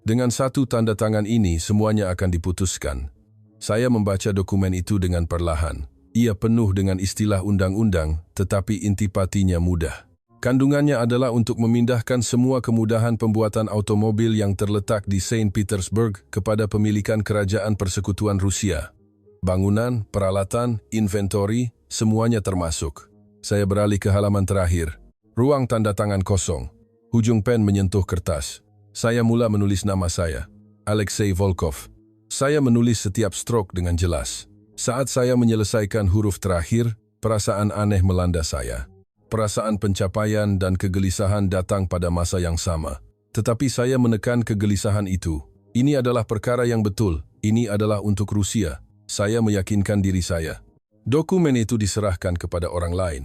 Dengan satu tanda tangan ini, semuanya akan diputuskan. Saya membaca dokumen itu dengan perlahan. Ia penuh dengan istilah undang-undang, tetapi intipatinya mudah. Kandungannya adalah untuk memindahkan semua kemudahan pembuatan automobil yang terletak di Saint Petersburg kepada pemilikan Kerajaan Persekutuan Rusia. Bangunan, peralatan, inventori, semuanya termasuk. Saya beralih ke halaman terakhir. Ruang tanda tangan kosong. Hujung pen menyentuh kertas. Saya mula menulis nama saya, Alexei Volkov. Saya menulis setiap stroke dengan jelas. Saat saya menyelesaikan huruf terakhir, perasaan aneh melanda saya. Perasaan pencapaian dan kegelisahan datang pada masa yang sama. Tetapi saya menekan kegelisahan itu. Ini adalah perkara yang betul. Ini adalah untuk Rusia. Saya meyakinkan diri saya. Dokumen itu diserahkan kepada orang lain.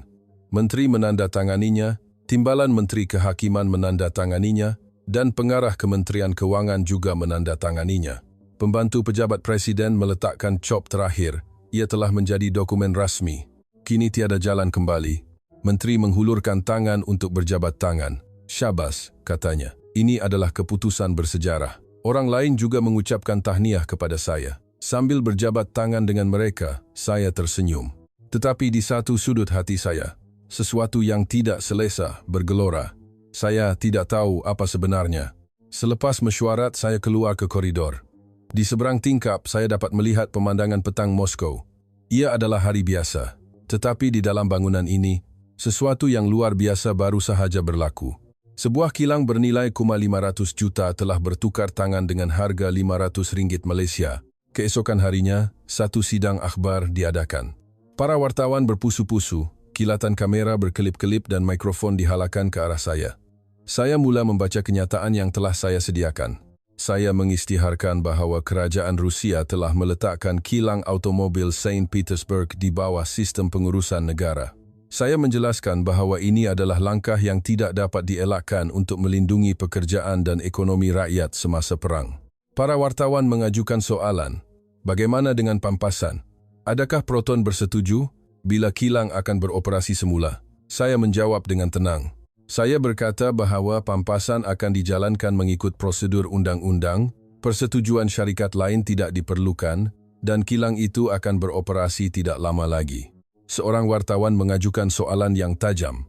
Menteri menandatanganinya, Timbalan Menteri Kehakiman menandatanganinya, dan pengarah Kementerian Keuangan juga menandatanganinya. Pembantu pejabat presiden meletakkan cop terakhir. Ia telah menjadi dokumen rasmi. Kini tiada jalan kembali. Menteri menghulurkan tangan untuk berjabat tangan. Syabas, katanya. Ini adalah keputusan bersejarah. Orang lain juga mengucapkan tahniah kepada saya. Sambil berjabat tangan dengan mereka, saya tersenyum. Tetapi di satu sudut hati saya, sesuatu yang tidak selesa bergelora. Saya tidak tahu apa sebenarnya. Selepas mesyuarat, saya keluar ke koridor. Di seberang tingkap, saya dapat melihat pemandangan petang Moskow. Ia adalah hari biasa. Tetapi di dalam bangunan ini, sesuatu yang luar biasa baru sahaja berlaku. Sebuah kilang bernilai 500 juta telah bertukar tangan dengan harga RM500 Malaysia. Keesokan harinya, satu sidang akhbar diadakan. Para wartawan berpusu-pusu, kilatan kamera berkelip-kelip dan mikrofon dihalakan ke arah saya. Saya mula membaca kenyataan yang telah saya sediakan. Saya mengisytiharkan bahawa kerajaan Rusia telah meletakkan kilang automobil Saint Petersburg di bawah sistem pengurusan negara. Saya menjelaskan bahawa ini adalah langkah yang tidak dapat dielakkan untuk melindungi pekerjaan dan ekonomi rakyat semasa perang. Para wartawan mengajukan soalan, bagaimana dengan Pampasan? Adakah Proton bersetuju bila kilang akan beroperasi semula? Saya menjawab dengan tenang. Saya berkata bahawa Pampasan akan dijalankan mengikut prosedur undang-undang, persetujuan syarikat lain tidak diperlukan, dan kilang itu akan beroperasi tidak lama lagi. Seorang wartawan mengajukan soalan yang tajam.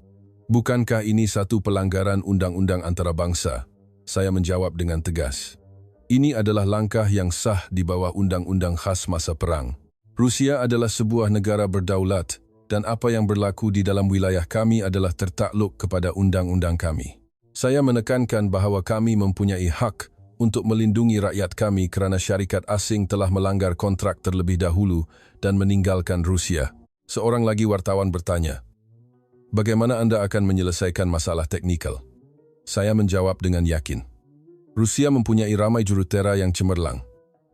Bukankah ini satu pelanggaran undang-undang antarabangsa? Saya menjawab dengan tegas. Ini adalah langkah yang sah di bawah undang-undang khas masa perang. Rusia adalah sebuah negara berdaulat, dan apa yang berlaku di dalam wilayah kami adalah tertakluk kepada undang-undang kami. Saya menekankan bahawa kami mempunyai hak untuk melindungi rakyat kami kerana syarikat asing telah melanggar kontrak terlebih dahulu dan meninggalkan Rusia. Seorang lagi wartawan bertanya, bagaimana Anda akan menyelesaikan masalah teknikal? Saya menjawab dengan yakin. Rusia mempunyai ramai jurutera yang cemerlang.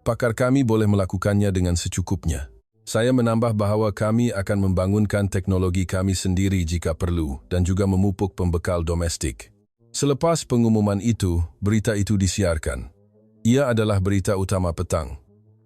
Pakar kami boleh melakukannya dengan secukupnya. Saya menambah bahawa kami akan membangunkan teknologi kami sendiri jika perlu dan juga memupuk pembekal domestik. Selepas pengumuman itu, berita itu disiarkan. Ia adalah berita utama petang.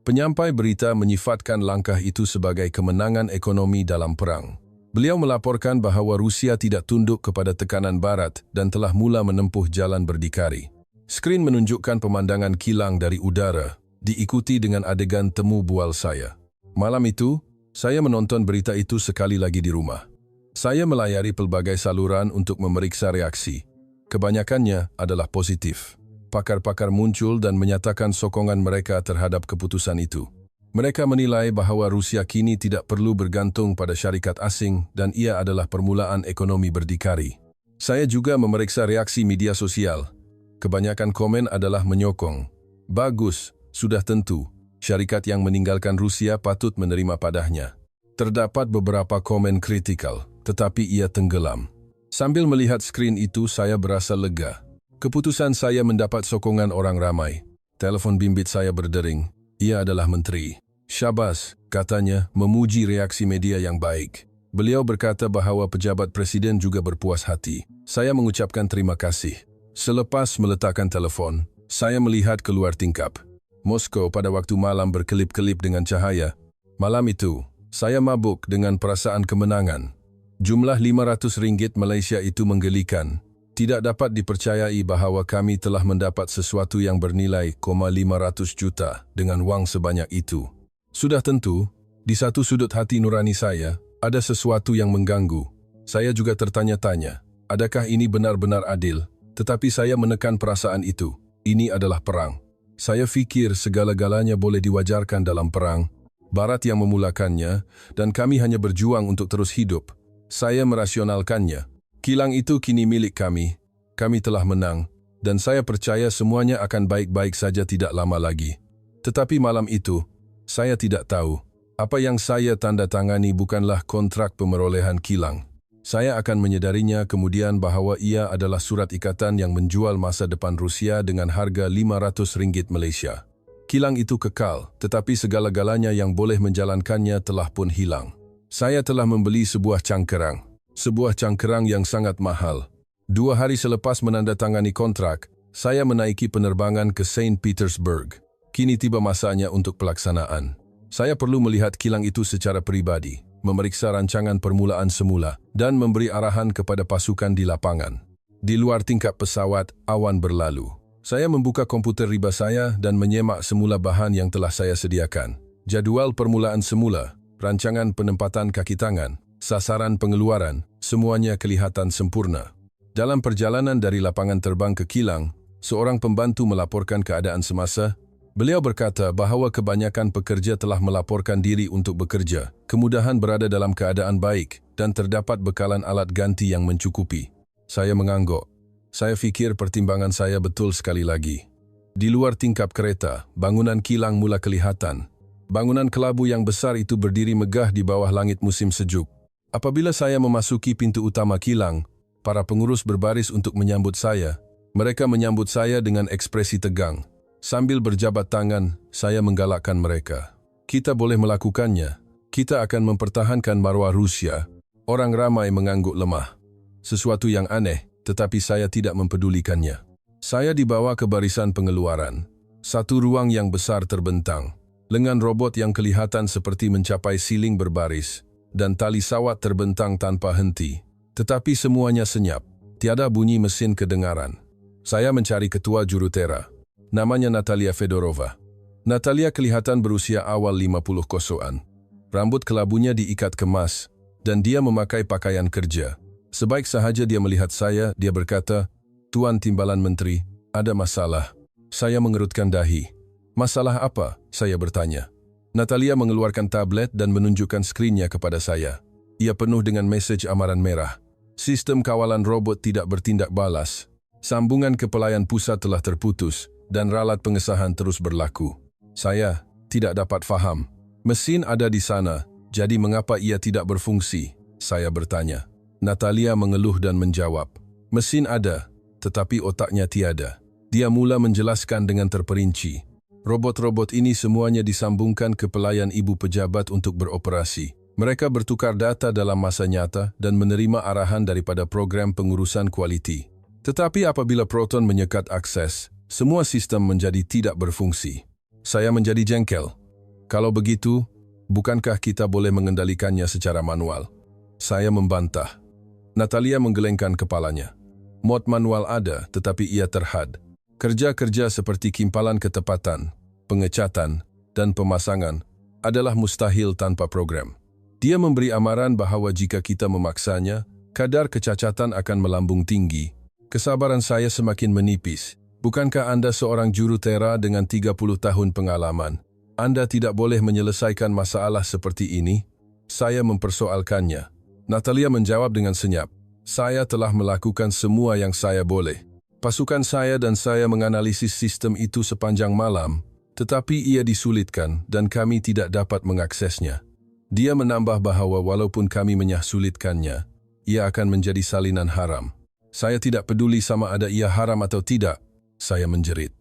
Penyampai berita menyifatkan langkah itu sebagai kemenangan ekonomi dalam perang. Beliau melaporkan bahawa Rusia tidak tunduk kepada tekanan Barat dan telah mula menempuh jalan berdikari. Skrin menunjukkan pemandangan kilang dari udara, diikuti dengan adegan temu bual saya. Malam itu, saya menonton berita itu sekali lagi di rumah. Saya melayari pelbagai saluran untuk memeriksa reaksi. Kebanyakannya adalah positif. Pakar-pakar muncul dan menyatakan sokongan mereka terhadap keputusan itu. Mereka menilai bahawa Rusia kini tidak perlu bergantung pada syarikat asing dan ia adalah permulaan ekonomi berdikari. Saya juga memeriksa reaksi media sosial. Kebanyakan komen adalah menyokong. Bagus, sudah tentu. Syarikat yang meninggalkan Rusia patut menerima padanya. Terdapat beberapa komen kritikal, tetapi ia tenggelam. Sambil melihat skrin itu, saya berasa lega. Keputusan saya mendapat sokongan orang ramai. Telepon bimbit saya berdering. Ia adalah menteri. Syabas, katanya, memuji reaksi media yang baik. Beliau berkata bahawa pejabat presiden juga berpuas hati. Saya mengucapkan terima kasih. Selepas meletakkan telefon, saya melihat keluar tingkap. Moskow pada waktu malam berkelip-kelip dengan cahaya. Malam itu, saya mabuk dengan perasaan kemenangan. Jumlah RM500 Malaysia itu menggelikan. Tidak dapat dipercayai bahawa kami telah mendapat sesuatu yang bernilai 500 juta dengan wang sebanyak itu. Sudah tentu, di satu sudut hati nurani saya, ada sesuatu yang mengganggu. Saya juga tertanya-tanya, adakah ini benar-benar adil? Tetapi saya menekan perasaan itu. Ini adalah perang. Saya fikir segala-galanya boleh diwajarkan dalam perang. Barat yang memulakannya, dan kami hanya berjuang untuk terus hidup. Saya merasionalkannya. Kilang itu kini milik kami. Kami telah menang, dan saya percaya semuanya akan baik-baik saja tidak lama lagi. Tetapi malam itu, saya tidak tahu. Apa yang saya tanda tangani bukanlah kontrak pemerolehan kilang. Saya akan menyadarinya kemudian bahawa ia adalah surat ikatan yang menjual masa depan Rusia dengan harga RM500 Malaysia. Kilang itu kekal, tetapi segala-galanya yang boleh menjalankannya telah pun hilang. Saya telah membeli sebuah cangkerang. Sebuah cangkerang yang sangat mahal. 2 hari selepas menandatangani kontrak, saya menaiki penerbangan ke Saint Petersburg. Kini tiba masanya untuk pelaksanaan. Saya perlu melihat kilang itu secara pribadi, memeriksa rancangan permulaan semula, dan memberi arahan kepada pasukan di lapangan. Di luar tingkap pesawat, awan berlalu. Saya membuka komputer riba saya dan menyemak semula bahan yang telah saya sediakan. Jadual permulaan semula, rancangan penempatan kaki tangan, sasaran pengeluaran, semuanya kelihatan sempurna. Dalam perjalanan dari lapangan terbang ke kilang, seorang pembantu melaporkan keadaan semasa. Beliau berkata bahawa kebanyakan pekerja telah melaporkan diri untuk bekerja, kemudahan berada dalam keadaan baik, dan terdapat bekalan alat ganti yang mencukupi. Saya mengangguk. Saya fikir pertimbangan saya betul sekali lagi. Di luar tingkap kereta, bangunan kilang mula kelihatan. Bangunan kelabu yang besar itu berdiri megah di bawah langit musim sejuk. Apabila saya memasuki pintu utama kilang, para pengurus berbaris untuk menyambut saya. Mereka menyambut saya dengan ekspresi tegang. Sambil berjabat tangan, saya menggalakkan mereka. Kita boleh melakukannya. Kita akan mempertahankan marwah Rusia. Orang ramai mengangguk lemah. Sesuatu yang aneh, tetapi saya tidak mempedulikannya. Saya dibawa ke barisan pengeluaran. Satu ruang yang besar terbentang. Lengan robot yang kelihatan seperti mencapai siling berbaris. Dan tali sawat terbentang tanpa henti. Tetapi semuanya senyap. Tiada bunyi mesin kedengaran. Saya mencari ketua jurutera. Namanya Natalia Fedorova. Natalia kelihatan berusia awal 50-an. Rambut kelabunya diikat kemas, dan dia memakai pakaian kerja. Sebaik sahaja dia melihat saya, dia berkata, "Tuan Timbalan Menteri, ada masalah." Saya mengerutkan dahi. "Masalah apa?" saya bertanya. Natalia mengeluarkan tablet dan menunjukkan skrinnya kepada saya. Ia penuh dengan mesej amaran merah. Sistem kawalan robot tidak bertindak balas. Sambungan ke pelayan pusat telah terputus. Dan ralat pengesahan terus berlaku. Saya tidak dapat faham. Mesin ada di sana, jadi mengapa ia tidak berfungsi? Saya bertanya. Natalia mengeluh dan menjawab. Mesin ada, tetapi otaknya tiada. Dia mula menjelaskan dengan terperinci. Robot-robot ini semuanya disambungkan ke pelayan ibu pejabat untuk beroperasi. Mereka bertukar data dalam masa nyata dan menerima arahan daripada program pengurusan kualiti. Tetapi apabila Proton menyekat akses, semua sistem menjadi tidak berfungsi. Saya menjadi jengkel. Kalau begitu, bukankah kita boleh mengendalikannya secara manual? Saya membantah. Natalia menggelengkan kepalanya. Mod manual ada, tetapi ia terhad. Kerja-kerja seperti kimpalan ketepatan, pengecatan, dan pemasangan adalah mustahil tanpa program. Dia memberi amaran bahawa jika kita memaksanya, kadar kecacatan akan melambung tinggi. Kesabaran saya semakin menipis. Bukankah Anda seorang jurutera dengan 30 tahun pengalaman? Anda tidak boleh menyelesaikan masalah seperti ini? Saya mempersoalkannya. Natalia menjawab dengan senyap. Saya telah melakukan semua yang saya boleh. Pasukan saya dan saya menganalisis sistem itu sepanjang malam, tetapi ia disulitkan dan kami tidak dapat mengaksesnya. Dia menambah bahawa walaupun kami menyahsulitkannya, ia akan menjadi salinan haram. Saya tidak peduli sama ada ia haram atau tidak. Saya menjerit.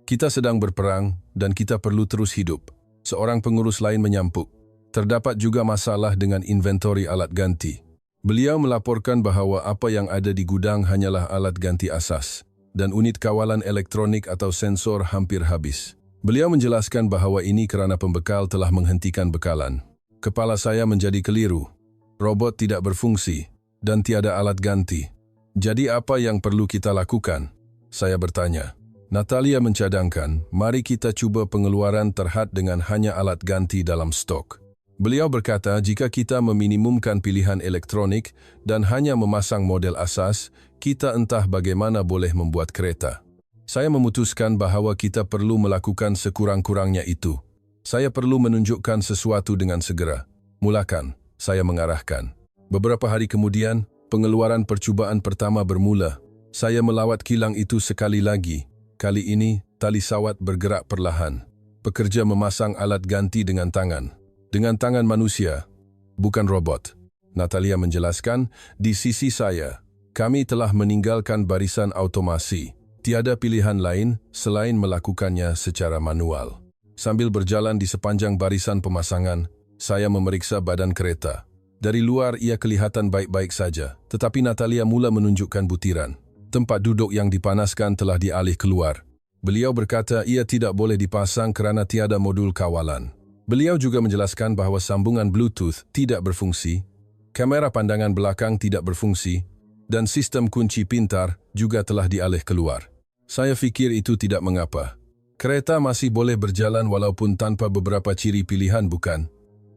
Kita sedang berperang dan kita perlu terus hidup. Seorang pengurus lain menyampuk. Terdapat juga masalah dengan inventori alat ganti. Beliau melaporkan bahawa apa yang ada di gudang hanyalah alat ganti asas, dan unit kawalan elektronik atau sensor hampir habis. Beliau menjelaskan bahawa ini kerana pembekal telah menghentikan bekalan. Kepala saya menjadi keliru. Robot tidak berfungsi, dan tiada alat ganti. Jadi apa yang perlu kita lakukan? Saya bertanya. Natalia mencadangkan, mari kita cuba pengeluaran terhad dengan hanya alat ganti dalam stok. Beliau berkata, jika kita meminimumkan pilihan elektronik dan hanya memasang model asas, kita entah bagaimana boleh membuat kereta. Saya memutuskan bahawa kita perlu melakukan sekurang-kurangnya itu. Saya perlu menunjukkan sesuatu dengan segera. Mulakan, saya mengarahkan. Beberapa hari kemudian, pengeluaran percubaan pertama bermula. Saya melawat kilang itu sekali lagi. Kali ini, tali sawat bergerak perlahan. Pekerja memasang alat ganti dengan tangan. Dengan tangan manusia, bukan robot. Natalia menjelaskan, di sisi saya, kami telah meninggalkan barisan automasi. Tiada pilihan lain selain melakukannya secara manual. Sambil berjalan di sepanjang barisan pemasangan, saya memeriksa badan kereta. Dari luar ia kelihatan baik-baik saja, tetapi Natalia mula menunjukkan butiran. Tempat duduk yang dipanaskan telah dialih keluar. Beliau berkata ia tidak boleh dipasang kerana tiada modul kawalan. Beliau juga menjelaskan bahawa sambungan Bluetooth tidak berfungsi, kamera pandangan belakang tidak berfungsi, dan sistem kunci pintar juga telah dialih keluar. Saya fikir itu tidak mengapa. Kereta masih boleh berjalan walaupun tanpa beberapa ciri pilihan, bukan?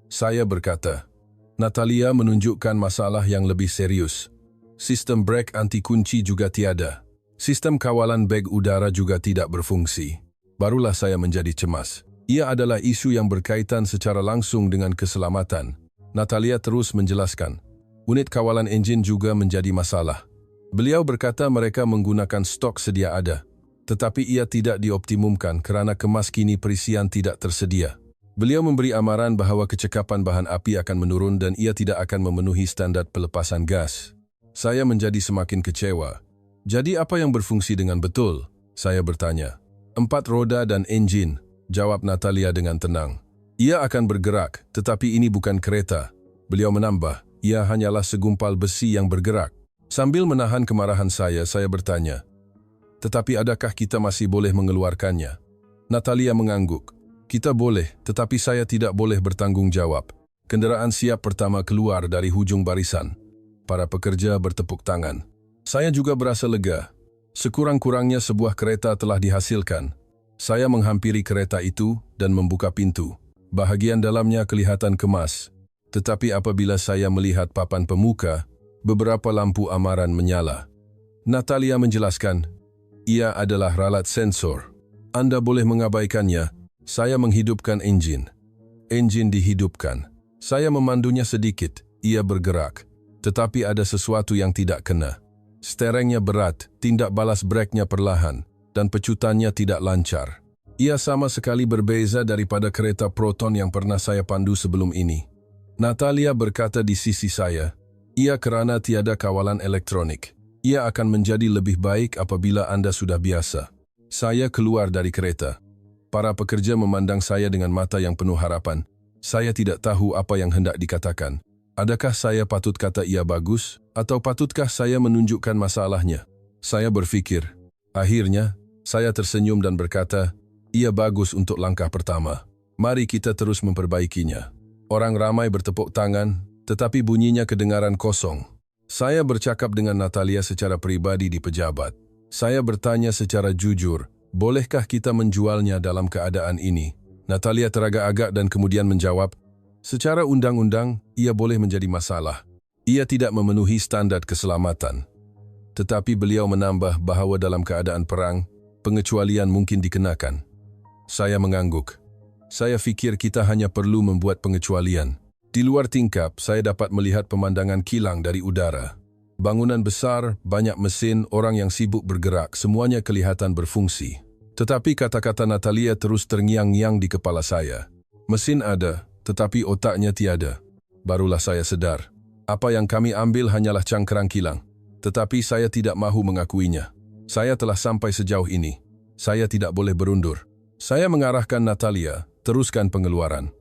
Saya berkata. Natalia menunjukkan masalah yang lebih serius. Sistem brake anti kunci juga tiada. Sistem kawalan beg udara juga tidak berfungsi. Barulah saya menjadi cemas. Ia adalah isu yang berkaitan secara langsung dengan keselamatan. Natalia terus menjelaskan. Unit kawalan enjin juga menjadi masalah. Beliau berkata mereka menggunakan stok sedia ada, tetapi ia tidak dioptimumkan kerana kemas kini perisian tidak tersedia. Beliau memberi amaran bahawa kecekapan bahan api akan menurun dan ia tidak akan memenuhi standar pelepasan gas. Saya menjadi semakin kecewa. Jadi apa yang berfungsi dengan betul? Saya bertanya. 4 roda dan enjin. Jawab Natalia dengan tenang. Ia akan bergerak, tetapi ini bukan kereta. Beliau menambah, ia hanyalah segumpal besi yang bergerak. Sambil menahan kemarahan saya bertanya, tetapi adakah kita masih boleh mengeluarkannya? Natalia mengangguk. Kita boleh, tetapi saya tidak boleh bertanggung jawab. Kenderaan siap pertama keluar dari hujung barisan. Para pekerja bertepuk tangan. Saya juga berasa lega. Sekurang-kurangnya sebuah kereta telah dihasilkan. Saya menghampiri kereta itu dan membuka pintu. Bahagian dalamnya kelihatan kemas. Tetapi apabila saya melihat papan pemuka, beberapa lampu amaran menyala. Natalia menjelaskan, ia adalah ralat sensor. Anda boleh mengabaikannya. Saya menghidupkan enjin. Enjin dihidupkan. Saya memandunya sedikit. Ia bergerak. Tetapi ada sesuatu yang tidak kena. Sterengnya berat, tindak balas brake-nya perlahan. Dan pecutannya tidak lancar. Ia sama sekali berbeza daripada kereta Proton yang pernah saya pandu sebelum ini. Natalia berkata di sisi saya, ia kerana tiada kawalan elektronik. Ia akan menjadi lebih baik apabila Anda sudah biasa. Saya keluar dari kereta. Para pekerja memandang saya dengan mata yang penuh harapan. Saya tidak tahu apa yang hendak dikatakan. Adakah saya patut kata ia bagus, atau patutkah saya menunjukkan masalahnya? Saya berfikir. Akhirnya, saya tersenyum dan berkata, ia bagus untuk langkah pertama. Mari kita terus memperbaikinya. Orang ramai bertepuk tangan, tetapi bunyinya kedengaran kosong. Saya bercakap dengan Natalia secara pribadi di pejabat. Saya bertanya secara jujur, bolehkah kita menjualnya dalam keadaan ini? Natalia teragak-agak dan kemudian menjawab, secara undang-undang, ia boleh menjadi masalah. Ia tidak memenuhi standar keselamatan. Tetapi beliau menambah bahawa dalam keadaan perang, pengecualian mungkin dikenakan. Saya mengangguk. Saya fikir kita hanya perlu membuat pengecualian. Di luar tingkap, saya dapat melihat pemandangan kilang dari udara. Bangunan besar, banyak mesin, orang yang sibuk bergerak, semuanya kelihatan berfungsi. Tetapi kata-kata Natalia terus terngiang-ngiang di kepala saya. Mesin ada, tetapi otaknya tiada. Barulah saya sedar. Apa yang kami ambil hanyalah cangkerang kilang. Tetapi saya tidak mahu mengakuinya. Saya telah sampai sejauh ini. Saya tidak boleh berundur. Saya mengarahkan Natalia, teruskan pengeluaran.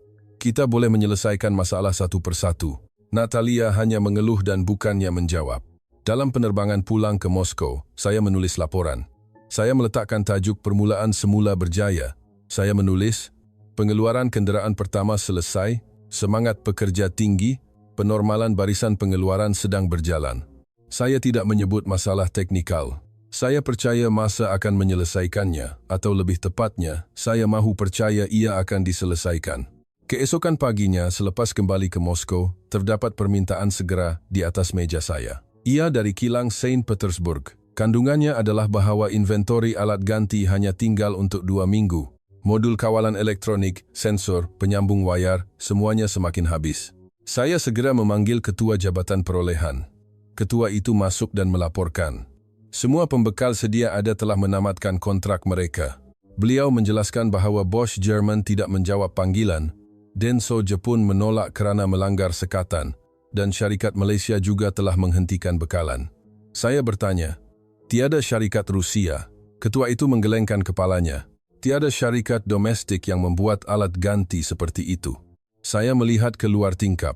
Kita boleh menyelesaikan masalah satu persatu. Natalia hanya mengeluh dan bukannya menjawab. Dalam penerbangan pulang ke Moskow, saya menulis laporan. Saya meletakkan tajuk permulaan semula berjaya. Saya menulis, pengeluaran kenderaan pertama selesai, semangat pekerja tinggi, penormalan barisan pengeluaran sedang berjalan. Saya tidak menyebut masalah teknikal. Saya percaya masa akan menyelesaikannya, atau lebih tepatnya, saya mahu percaya ia akan diselesaikan. Keesokan paginya, selepas kembali ke Moskow, terdapat permintaan segera di atas meja saya. Ia dari kilang Saint Petersburg. Kandungannya adalah bahwa inventori alat ganti hanya tinggal untuk 2 minggu. Modul kawalan elektronik, sensor, penyambung wayar, semuanya semakin habis. Saya segera memanggil ketua jabatan perolehan. Ketua itu masuk dan melaporkan. Semua pembekal sedia ada telah menamatkan kontrak mereka. Beliau menjelaskan bahwa Bosch Jerman tidak menjawab panggilan, Denso Jepun menolak kerana melanggar sekatan, dan syarikat Malaysia juga telah menghentikan bekalan. Saya bertanya, tiada syarikat Rusia? Ketua itu menggelengkan kepalanya. Tiada syarikat domestik yang membuat alat ganti seperti itu. Saya melihat keluar tingkap.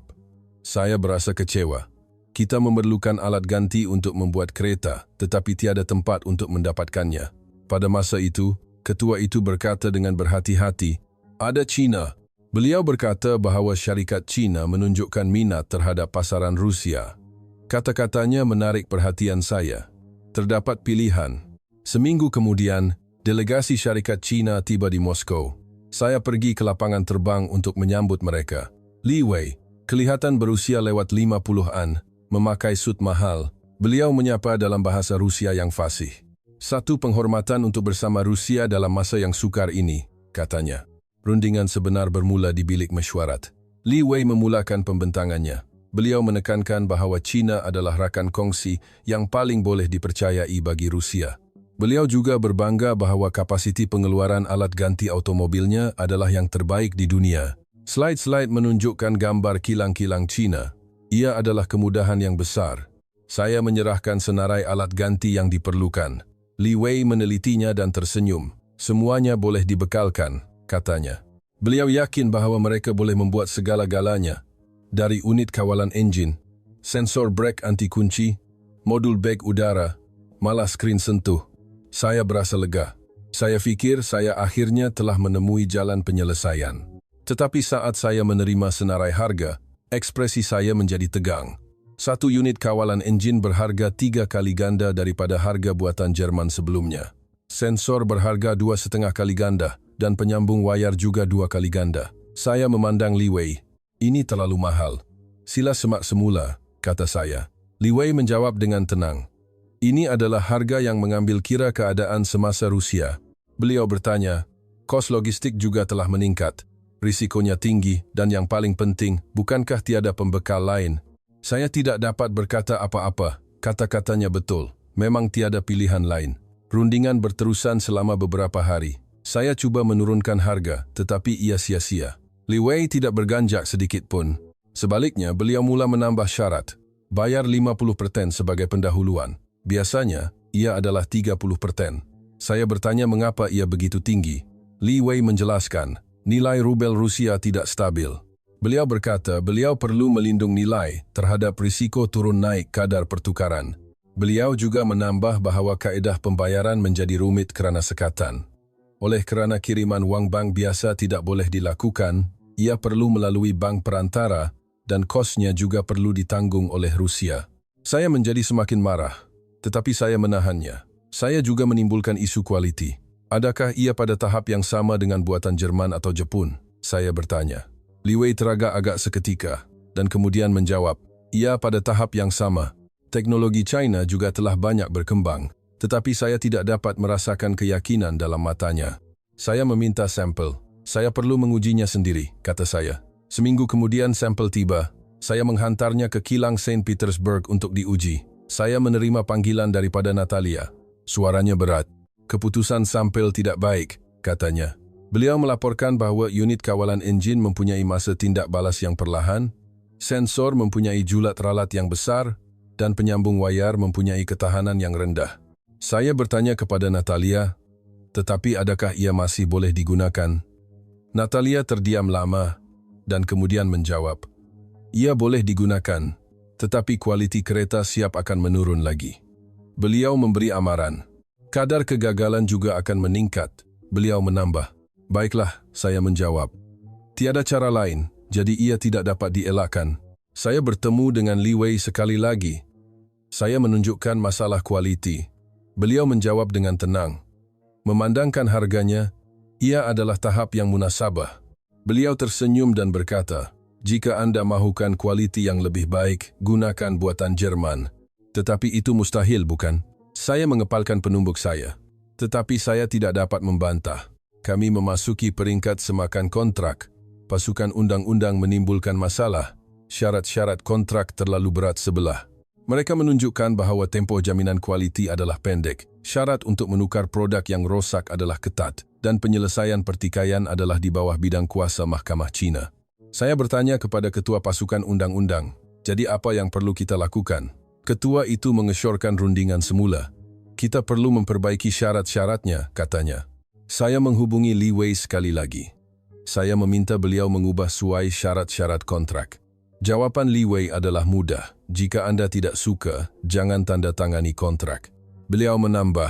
Saya berasa kecewa. Kita memerlukan alat ganti untuk membuat kereta, tetapi tiada tempat untuk mendapatkannya. Pada masa itu, ketua itu berkata dengan berhati-hati, ada China. Beliau berkata bahawa syarikat China menunjukkan minat terhadap pasaran Rusia. Kata-katanya menarik perhatian saya. Terdapat pilihan. Seminggu kemudian, delegasi syarikat China tiba di Moskow. Saya pergi ke lapangan terbang untuk menyambut mereka. Li Wei, kelihatan berusia lewat 50-an, memakai sut mahal. Beliau menyapa dalam bahasa Rusia yang fasih. Satu penghormatan untuk bersama Rusia dalam masa yang sukar ini, katanya. Rundingan sebenar bermula di bilik mesyuarat. Li Wei memulakan pembentangannya. Beliau menekankan bahawa China adalah rakan kongsi yang paling boleh dipercayai bagi Rusia. Beliau juga berbangga bahawa kapasiti pengeluaran alat ganti automobilnya adalah yang terbaik di dunia. Slide-slide menunjukkan gambar kilang-kilang China. Ia adalah kemudahan yang besar. Saya menyerahkan senarai alat ganti yang diperlukan. Li Wei menelitinya dan tersenyum. Semuanya boleh dibekalkan, katanya. Beliau yakin bahawa mereka boleh membuat segala-galanya. Dari unit kawalan enjin, sensor brake anti kunci, modul beg udara, malah skrin sentuh. Saya berasa lega. Saya fikir saya akhirnya telah menemui jalan penyelesaian. Tetapi saat saya menerima senarai harga, ekspresi saya menjadi tegang. Satu unit kawalan enjin berharga 3 kali ganda daripada harga buatan Jerman sebelumnya. Sensor berharga 2,5 kali ganda, dan penyambung wayar juga 2 kali ganda. Saya memandang Li Wei. Ini terlalu mahal. Sila semak semula, kata saya. Li Wei menjawab dengan tenang. Ini adalah harga yang mengambil kira keadaan semasa Rusia. Beliau bertanya, kos logistik juga telah meningkat. Risikonya tinggi, dan yang paling penting, bukankah tiada pembekal lain? Saya tidak dapat berkata apa-apa. Kata-katanya betul. Memang tiada pilihan lain. Rundingan berterusan selama beberapa hari. Saya cuba menurunkan harga, tetapi ia sia-sia. Li Wei tidak berganjak sedikit pun. Sebaliknya, beliau mula menambah syarat. Bayar 50% sebagai pendahuluan. Biasanya, ia adalah 30%. Saya bertanya mengapa ia begitu tinggi. Li Wei menjelaskan, nilai rubel Rusia tidak stabil. Beliau berkata beliau perlu melindung nilai terhadap risiko turun naik kadar pertukaran. Beliau juga menambah bahawa kaedah pembayaran menjadi rumit kerana sekatan. Oleh kerana kiriman wang bank biasa tidak boleh dilakukan, ia perlu melalui bank perantara dan kosnya juga perlu ditanggung oleh Rusia. Saya menjadi semakin marah, tetapi saya menahannya. Saya juga menimbulkan isu kualiti. Adakah ia pada tahap yang sama dengan buatan Jerman atau Jepun? Saya bertanya. Li Wei teragak agak seketika dan kemudian menjawab, ia pada tahap yang sama. Teknologi China juga telah banyak berkembang. Tetapi saya tidak dapat merasakan keyakinan dalam matanya. Saya meminta sampel. Saya perlu mengujinya sendiri, kata saya. Seminggu kemudian sampel tiba. Saya menghantarnya ke kilang Saint Petersburg untuk diuji. Saya menerima panggilan daripada Natalia. Suaranya berat. Keputusan sampel tidak baik, katanya. Beliau melaporkan bahawa unit kawalan enjin mempunyai masa tindak balas yang perlahan, sensor mempunyai julat ralat yang besar, dan penyambung wayar mempunyai ketahanan yang rendah. Saya bertanya kepada Natalia, tetapi adakah ia masih boleh digunakan? Natalia terdiam lama. dan kemudian menjawab, "Ia boleh digunakan, tetapi kualiti kereta siap akan menurun lagi." Beliau memberi amaran. Kadar kegagalan juga akan meningkat. Beliau menambah, "Baiklah," saya menjawab. "Tiada cara lain, jadi ia tidak dapat dielakkan." Saya bertemu dengan Li Wei sekali lagi. Saya menunjukkan masalah kualiti. Beliau menjawab dengan tenang. Memandangkan harganya, ia adalah tahap yang munasabah. Beliau tersenyum dan berkata, "Jika Anda mahukan kualiti yang lebih baik, gunakan buatan Jerman." Tetapi itu mustahil, bukan? Saya mengepalkan penumbuk saya. Tetapi saya tidak dapat membantah. Kami memasuki peringkat semakan kontrak. Pasukan undang-undang menimbulkan masalah. Syarat-syarat kontrak terlalu berat sebelah. Mereka menunjukkan bahawa tempoh jaminan kualiti adalah pendek. Syarat untuk menukar produk yang rosak adalah ketat. Dan penyelesaian pertikaian adalah di bawah bidang kuasa Mahkamah Cina. Saya bertanya kepada ketua pasukan undang-undang, "Jadi apa yang perlu kita lakukan?" Ketua itu mengesyorkan rundingan semula. "Kita perlu memperbaiki syarat-syaratnya," katanya. Saya menghubungi Li Wei sekali lagi. Saya meminta beliau mengubah suai syarat-syarat kontrak. Jawaban Li Wei adalah mudah. "Jika Anda tidak suka, jangan tanda tangani kontrak." Beliau menambah,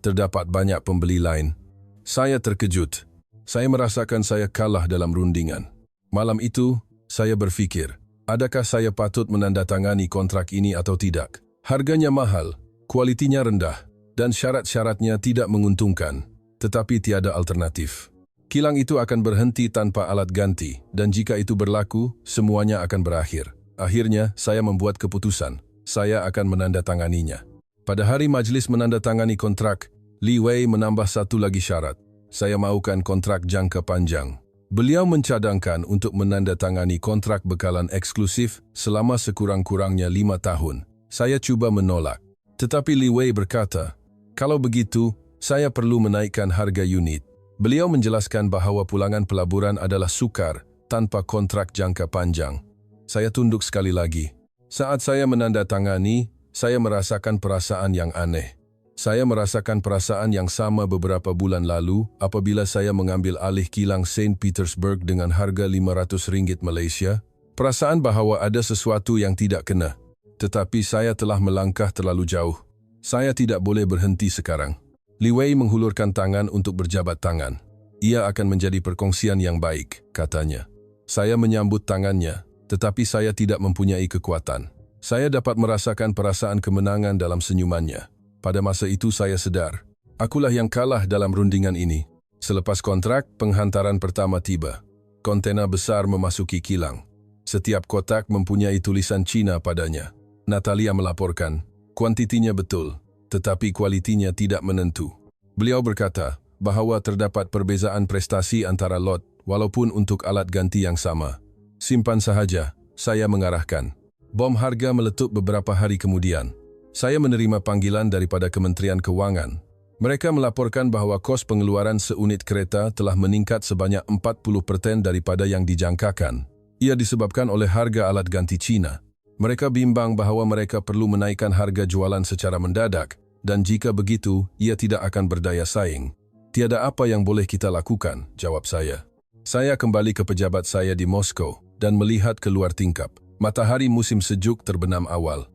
"Terdapat banyak pembeli lain." Saya terkejut. Saya merasakan saya kalah dalam rundingan. Malam itu, saya berfikir, adakah saya patut menandatangani kontrak ini atau tidak? Harganya mahal, kualitinya rendah, dan syarat-syaratnya tidak menguntungkan, tetapi tiada alternatif. Kilang itu akan berhenti tanpa alat ganti, dan jika itu berlaku, semuanya akan berakhir. Akhirnya, saya membuat keputusan. Saya akan menandatanganinya. Pada hari majlis menandatangani kontrak, Li Wei menambah satu lagi syarat. Saya mahukan kontrak jangka panjang. Beliau mencadangkan untuk menandatangani kontrak bekalan eksklusif selama sekurang-kurangnya 5 tahun. Saya cuba menolak. Tetapi Li Wei berkata, "Kalau begitu, saya perlu menaikkan harga unit." Beliau menjelaskan bahawa pulangan pelaburan adalah sukar tanpa kontrak jangka panjang. Saya tunduk sekali lagi. Saat saya menandatangani, saya merasakan perasaan yang aneh. Saya merasakan perasaan yang sama beberapa bulan lalu apabila saya mengambil alih kilang Saint Petersburg dengan harga RM500 Malaysia. Perasaan bahawa ada sesuatu yang tidak kena. Tetapi saya telah melangkah terlalu jauh. Saya tidak boleh berhenti sekarang. Li Wei menghulurkan tangan untuk berjabat tangan. "Ia akan menjadi perkongsian yang baik," katanya. Saya menyambut tangannya, tetapi saya tidak mempunyai kekuatan. Saya dapat merasakan perasaan kemenangan dalam senyumannya. Pada masa itu saya sedar, akulah yang kalah dalam rundingan ini. Selepas kontrak, penghantaran pertama tiba. Kontena besar memasuki kilang. Setiap kotak mempunyai tulisan Cina padanya. Natalia melaporkan, kuantitinya betul, tetapi kualitinya tidak menentu. Beliau berkata bahawa terdapat perbezaan prestasi antara lot, walaupun untuk alat ganti yang sama. "Simpan sahaja," saya mengarahkan. Bom harga meletup beberapa hari kemudian. Saya menerima panggilan daripada Kementerian Kewangan. Mereka melaporkan bahawa kos pengeluaran seunit kereta telah meningkat sebanyak 40% daripada yang dijangkakan. Ia disebabkan oleh harga alat ganti Cina. Mereka bimbang bahawa mereka perlu menaikkan harga jualan secara mendadak, dan jika begitu, ia tidak akan berdaya saing. "Tiada apa yang boleh kita lakukan," jawab saya. Saya kembali ke pejabat saya di Moskow dan melihat keluar tingkap. Matahari musim sejuk terbenam awal.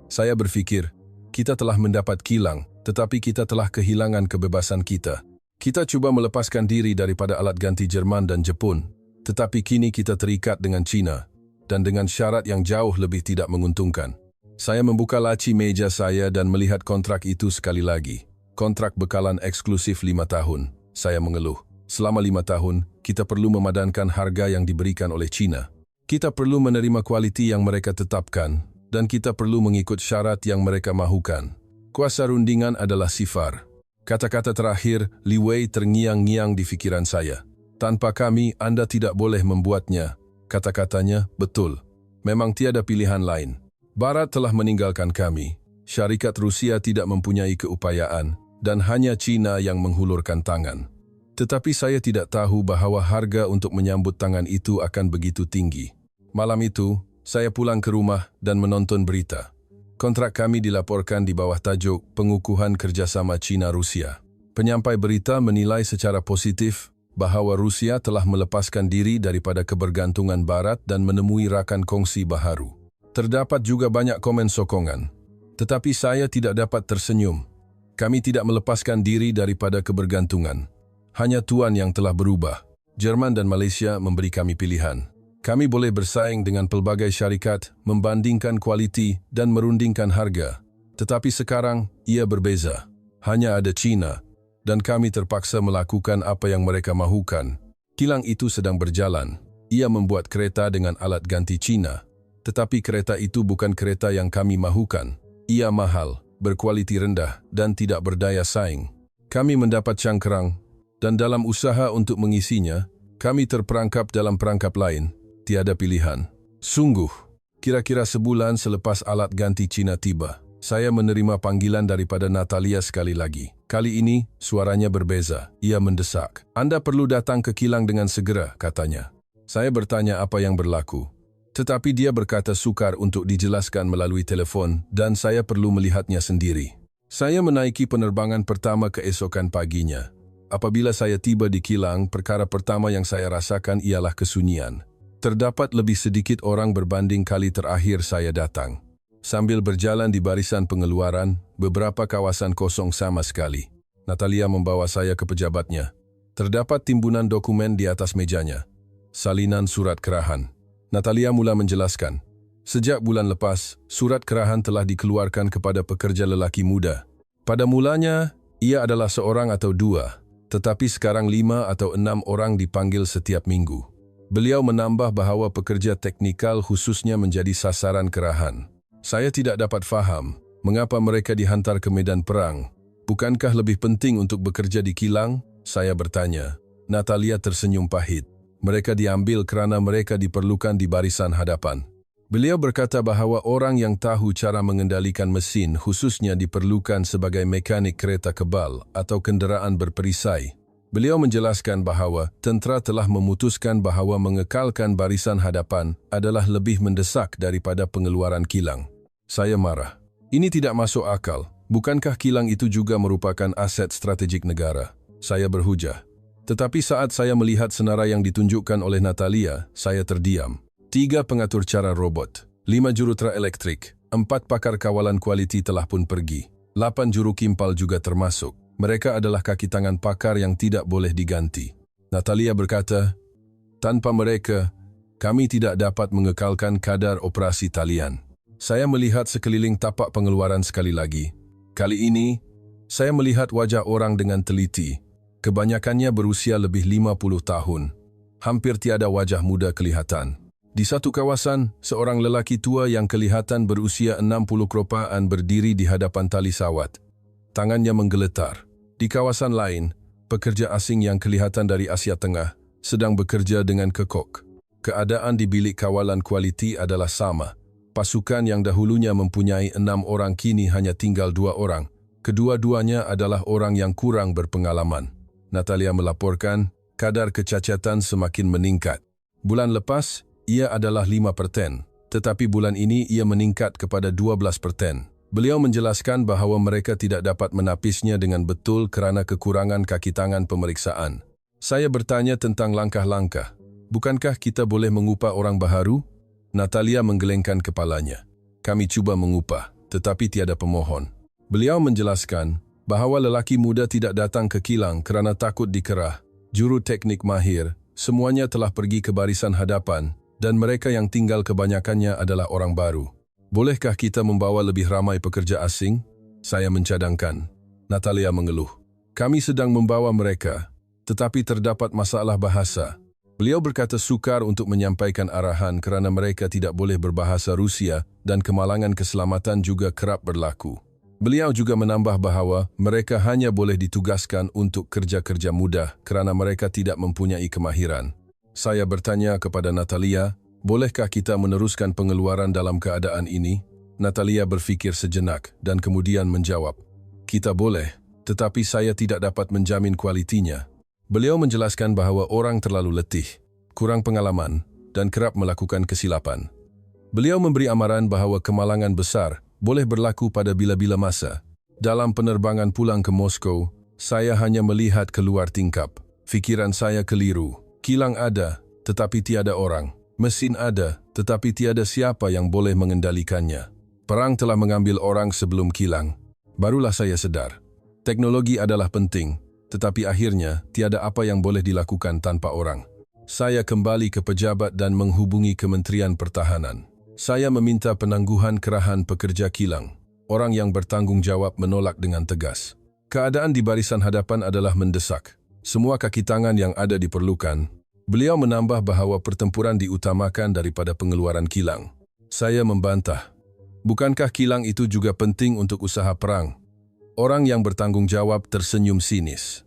Saya berfikir, kita telah mendapat kilang, tetapi kita telah kehilangan kebebasan kita. Kita cuba melepaskan diri daripada alat ganti Jerman dan Jepun, tetapi kini kita terikat dengan Cina, dan dengan syarat yang jauh lebih tidak menguntungkan. Saya membuka laci meja saya dan melihat kontrak itu sekali lagi. Kontrak bekalan eksklusif 5 tahun. Saya mengeluh. Selama 5 tahun, kita perlu memadankan harga yang diberikan oleh Cina. Kita perlu menerima kualiti yang mereka tetapkan, dan kita perlu mengikut syarat yang mereka mahukan. Kuasa rundingan adalah sifar. Kata-kata terakhir Li Wei terngiang-ngiang di fikiran saya. "Tanpa kami, Anda tidak boleh membuatnya." Kata-katanya betul. Memang tiada pilihan lain. Barat telah meninggalkan kami. Syarikat Rusia tidak mempunyai keupayaan, dan hanya Cina yang menghulurkan tangan. Tetapi saya tidak tahu bahawa harga untuk menyambut tangan itu akan begitu tinggi. Malam itu, saya pulang ke rumah dan menonton berita. Kontrak kami dilaporkan di bawah tajuk Pengukuhan Kerjasama Cina-Rusia. Penyampai berita menilai secara positif bahawa Rusia telah melepaskan diri daripada kebergantungan Barat dan menemui rakan kongsi baharu. Terdapat juga banyak komen sokongan. Tetapi saya tidak dapat tersenyum. Kami tidak melepaskan diri daripada kebergantungan. Hanya Tuan yang telah berubah. Jerman dan Malaysia memberi kami pilihan. Kami boleh bersaing dengan pelbagai syarikat, membandingkan kualiti dan merundingkan harga. Tetapi sekarang, ia berbeza. Hanya ada China. Dan kami terpaksa melakukan apa yang mereka mahukan. Kilang itu sedang berjalan. Ia membuat kereta dengan alat ganti China. Tetapi kereta itu bukan kereta yang kami mahukan. Ia mahal, berkualiti rendah, dan tidak berdaya saing. Kami mendapat cangkrang, dan dalam usaha untuk mengisinya, kami terperangkap dalam perangkap lain. Tiada pilihan. Sungguh, kira-kira sebulan selepas alat ganti China tiba, saya menerima panggilan daripada Natalia sekali lagi. Kali ini, suaranya berbeza. Ia mendesak. Anda perlu datang ke kilang dengan segera, katanya. Saya bertanya apa yang berlaku. Tetapi dia berkata sukar untuk dijelaskan melalui telefon dan saya perlu melihatnya sendiri. Saya menaiki penerbangan pertama keesokan paginya. Apabila saya tiba di kilang, perkara pertama yang saya rasakan ialah kesunyian. Terdapat lebih sedikit orang berbanding kali terakhir saya datang. Sambil berjalan di barisan pengeluaran, beberapa kawasan kosong sama sekali. Natalia membawa saya ke pejabatnya. Terdapat timbunan dokumen di atas mejanya. Salinan surat kerahan. Natalia mula menjelaskan. Sejak bulan lepas, surat kerahan telah dikeluarkan kepada pekerja lelaki muda. Pada mulanya, ia adalah seorang atau dua, tetapi sekarang 5 atau 6 orang dipanggil setiap minggu. Beliau menambah bahawa pekerja teknikal khususnya menjadi sasaran kerahan. Saya tidak dapat faham mengapa mereka dihantar ke medan perang. Bukankah lebih penting untuk bekerja di kilang? Saya bertanya. Natalia tersenyum pahit. Mereka diambil kerana mereka diperlukan di barisan hadapan. Beliau berkata bahawa orang yang tahu cara mengendalikan mesin khususnya diperlukan sebagai mekanik kereta kebal atau kenderaan berperisai. Beliau menjelaskan bahawa tentera telah memutuskan bahawa mengekalkan barisan hadapan adalah lebih mendesak daripada pengeluaran kilang. Saya marah. Ini tidak masuk akal. Bukankah kilang itu juga merupakan aset strategik negara? Saya berhujah. Tetapi saat saya melihat senarai yang ditunjukkan oleh Natalia, saya terdiam. 3 pengatur cara robot, 5 jurutra elektrik, 4 pakar kawalan kualiti telah pun pergi. 8 juru kimpal juga termasuk. Mereka adalah kaki tangan pakar yang tidak boleh diganti. Natalia berkata, tanpa mereka, kami tidak dapat mengekalkan kadar operasi talian. Saya melihat sekeliling tapak pengeluaran sekali lagi. Kali ini, saya melihat wajah orang dengan teliti. Kebanyakannya berusia lebih 50 tahun. Hampir tiada wajah muda kelihatan. Di satu kawasan, seorang lelaki tua yang kelihatan berusia 60 keropaan berdiri di hadapan tali sawat. Tangannya menggeletar. Di kawasan lain, pekerja asing yang kelihatan dari Asia Tengah sedang bekerja dengan kekok. Keadaan di bilik kawalan kualiti adalah sama. Pasukan yang dahulunya mempunyai 6 orang kini hanya tinggal 2 orang. Kedua-duanya adalah orang yang kurang berpengalaman. Natalia melaporkan, kadar kecacatan semakin meningkat. Bulan lepas, ia adalah 5%, tetapi bulan ini ia meningkat kepada 12%. Beliau menjelaskan bahawa mereka tidak dapat menapisnya dengan betul kerana kekurangan kaki tangan pemeriksaan. Saya bertanya tentang langkah-langkah. Bukankah kita boleh mengupah orang baharu? Natalia menggelengkan kepalanya. Kami cuba mengupah, tetapi tiada pemohon. Beliau menjelaskan bahawa lelaki muda tidak datang ke kilang kerana takut dikerah. Juru teknik mahir, semuanya telah pergi ke barisan hadapan dan mereka yang tinggal kebanyakannya adalah orang baru. Bolehkah kita membawa lebih ramai pekerja asing? Saya mencadangkan. Natalia mengeluh. Kami sedang membawa mereka, tetapi terdapat masalah bahasa. Beliau berkata sukar untuk menyampaikan arahan kerana mereka tidak boleh berbahasa Rusia dan kemalangan keselamatan juga kerap berlaku. Beliau juga menambah bahawa mereka hanya boleh ditugaskan untuk kerja-kerja mudah kerana mereka tidak mempunyai kemahiran. Saya bertanya kepada Natalia, bolehkah kita meneruskan pengeluaran dalam keadaan ini? Natalia berfikir sejenak dan kemudian menjawab, kita boleh, tetapi saya tidak dapat menjamin kualitinya. Beliau menjelaskan bahawa orang terlalu letih, kurang pengalaman, dan kerap melakukan kesilapan. Beliau memberi amaran bahawa kemalangan besar boleh berlaku pada bila-bila masa. Dalam penerbangan pulang ke Moskow, saya hanya melihat keluar tingkap. Fikiran saya keliru. Kilang ada, tetapi tiada orang. Mesin ada, tetapi tiada siapa yang boleh mengendalikannya. Perang telah mengambil orang sebelum kilang. Barulah saya sedar. Teknologi adalah penting, tetapi akhirnya tiada apa yang boleh dilakukan tanpa orang. Saya kembali ke pejabat dan menghubungi Kementerian Pertahanan. Saya meminta penangguhan kerahan pekerja kilang. Orang yang bertanggung jawab menolak dengan tegas. Keadaan di barisan hadapan adalah mendesak. Semua kaki tangan yang ada diperlukan. Beliau menambah bahawa pertempuran diutamakan daripada pengeluaran kilang. Saya membantah. Bukankah kilang itu juga penting untuk usaha perang? Orang yang bertanggung jawab tersenyum sinis.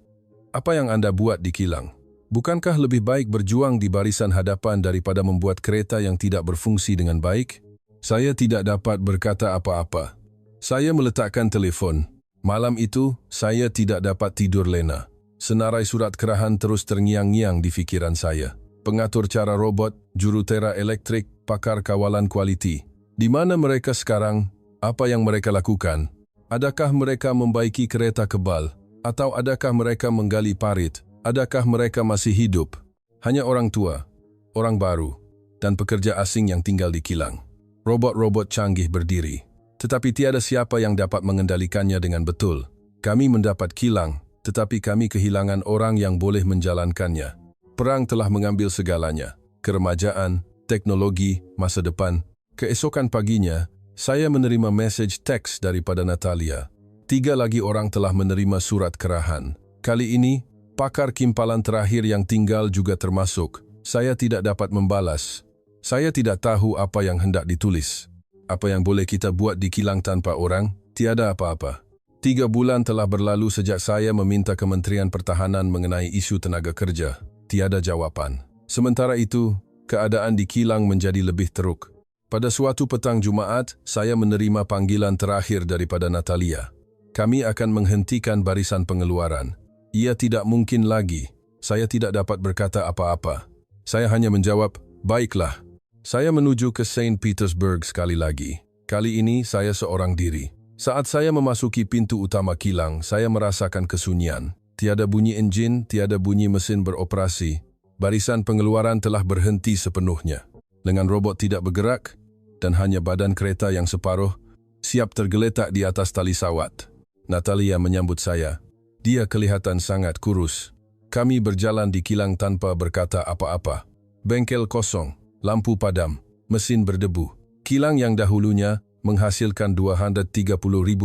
Apa yang Anda buat di kilang? Bukankah lebih baik berjuang di barisan hadapan daripada membuat kereta yang tidak berfungsi dengan baik? Saya tidak dapat berkata apa-apa. Saya meletakkan telefon. Malam itu, saya tidak dapat tidur lena. Senarai surat kerahan terus terngiang-ngiang di fikiran saya. Pengatur cara robot, jurutera elektrik, pakar kawalan kualiti. Di mana mereka sekarang? Apa yang mereka lakukan? Adakah mereka membaiki kereta kebal? Atau adakah mereka menggali parit? Adakah mereka masih hidup? Hanya orang tua, orang baru, dan pekerja asing yang tinggal di kilang. Robot-robot canggih berdiri. Tetapi tiada siapa yang dapat mengendalikannya dengan betul. Kami mendapat kilang, tetapi kami kehilangan orang yang boleh menjalankannya. Perang telah mengambil segalanya. Keremajaan, teknologi, masa depan. Keesokan paginya, saya menerima message teks daripada Natalia. 3 lagi orang telah menerima surat kerahan. Kali ini, pakar kimpalan terakhir yang tinggal juga termasuk. Saya tidak dapat membalas. Saya tidak tahu apa yang hendak ditulis. Apa yang boleh kita buat di kilang tanpa orang? Tiada apa-apa. 3 bulan telah berlalu sejak saya meminta Kementerian Pertahanan mengenai isu tenaga kerja. Tiada jawapan. Sementara itu, keadaan di kilang menjadi lebih teruk. Pada suatu petang Jumaat, saya menerima panggilan terakhir daripada Natalia. Kami akan menghentikan barisan pengeluaran. Ia tidak mungkin lagi. Saya tidak dapat berkata apa-apa. Saya hanya menjawab, baiklah. Saya menuju ke Saint Petersburg sekali lagi. Kali ini saya seorang diri. Saat saya memasuki pintu utama kilang, saya merasakan kesunyian. Tiada bunyi enjin, tiada bunyi mesin beroperasi. Barisan pengeluaran telah berhenti sepenuhnya. Lengan robot tidak bergerak, dan hanya badan kereta yang separuh, siap tergeletak di atas tali sawat. Natalia menyambut saya. Dia kelihatan sangat kurus. Kami berjalan di kilang tanpa berkata apa-apa. Bengkel kosong, lampu padam, mesin berdebu. Kilang yang dahulunya menghasilkan 230.000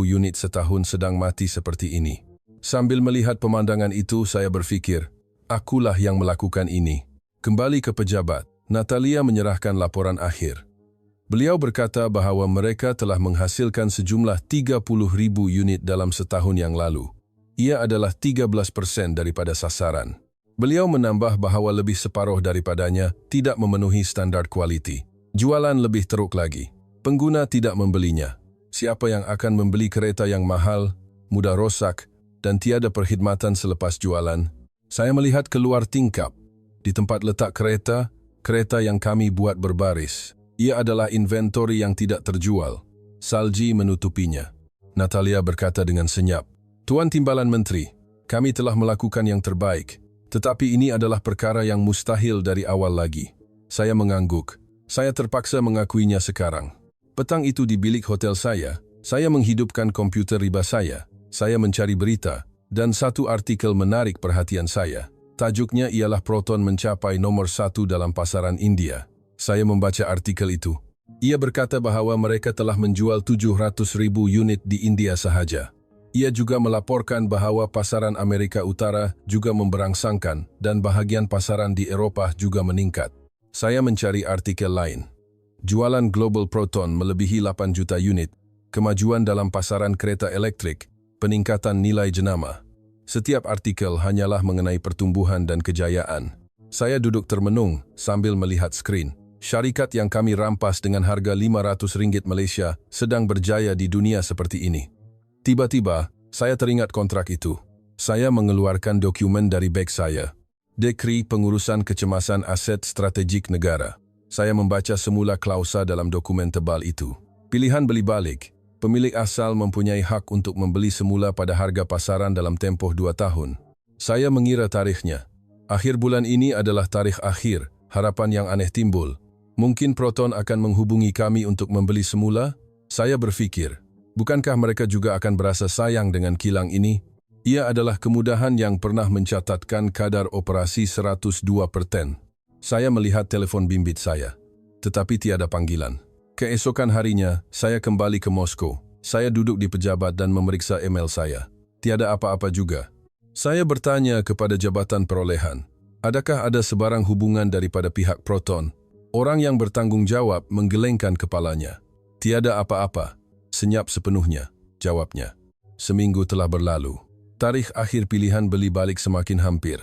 unit setahun sedang mati seperti ini. Sambil melihat pemandangan itu, saya berfikir, akulah yang melakukan ini. Kembali ke pejabat, Natalia menyerahkan laporan akhir. Beliau berkata bahawa mereka telah menghasilkan sejumlah 30.000 unit dalam setahun yang lalu. Ia adalah 13% daripada sasaran. Beliau menambah bahawa lebih separuh daripadanya tidak memenuhi standar kualiti. Jualan lebih teruk lagi. Pengguna tidak membelinya. Siapa yang akan membeli kereta yang mahal, mudah rosak, dan tiada perkhidmatan selepas jualan? Saya melihat keluar tingkap. Di tempat letak kereta, kereta yang kami buat berbaris. Ia adalah inventory yang tidak terjual. Salji menutupinya. Natalia berkata dengan senyap, Tuan Timbalan Menteri, kami telah melakukan yang terbaik, tetapi ini adalah perkara yang mustahil dari awal lagi. Saya mengangguk. Saya terpaksa mengakuinya sekarang. Petang itu di bilik hotel saya menghidupkan komputer riba saya mencari berita, dan satu artikel menarik perhatian saya. Tajuknya ialah Proton mencapai nomor 1 dalam pasaran India. Saya membaca artikel itu. Ia berkata bahawa mereka telah menjual 700.000 unit di India sahaja. Ia juga melaporkan bahawa pasaran Amerika Utara juga memberangsangkan dan bahagian pasaran di Eropah juga meningkat. Saya mencari artikel lain. Jualan Global Proton melebihi 8 juta unit, kemajuan dalam pasaran kereta elektrik, peningkatan nilai jenama. Setiap artikel hanyalah mengenai pertumbuhan dan kejayaan. Saya duduk termenung sambil melihat skrin. Syarikat yang kami rampas dengan harga RM500 Malaysia sedang berjaya di dunia seperti ini. Tiba-tiba, saya teringat kontrak itu. Saya mengeluarkan dokumen dari beg saya. Dekri Pengurusan Kecemasan Aset Strategik Negara. Saya membaca semula klausa dalam dokumen tebal itu. Pilihan beli balik. Pemilik asal mempunyai hak untuk membeli semula pada harga pasaran dalam tempoh 2 tahun. Saya mengira tarikhnya. Akhir bulan ini adalah tarikh akhir, harapan yang aneh timbul. Mungkin Proton akan menghubungi kami untuk membeli semula? Saya berpikir, bukankah mereka juga akan berasa sayang dengan kilang ini? Ia adalah kemudahan yang pernah mencatatkan kadar operasi 102%. Saya melihat telepon bimbit saya, tetapi tiada panggilan. Keesokan harinya, saya kembali ke Moskow. Saya duduk di pejabat dan memeriksa email saya. Tiada apa-apa juga. Saya bertanya kepada jabatan perolehan, adakah ada sebarang hubungan daripada pihak Proton? Orang yang bertanggung jawab menggelengkan kepalanya. Tiada apa-apa. Senyap sepenuhnya, jawabnya. Seminggu telah berlalu. Tarikh akhir pilihan beli balik semakin hampir.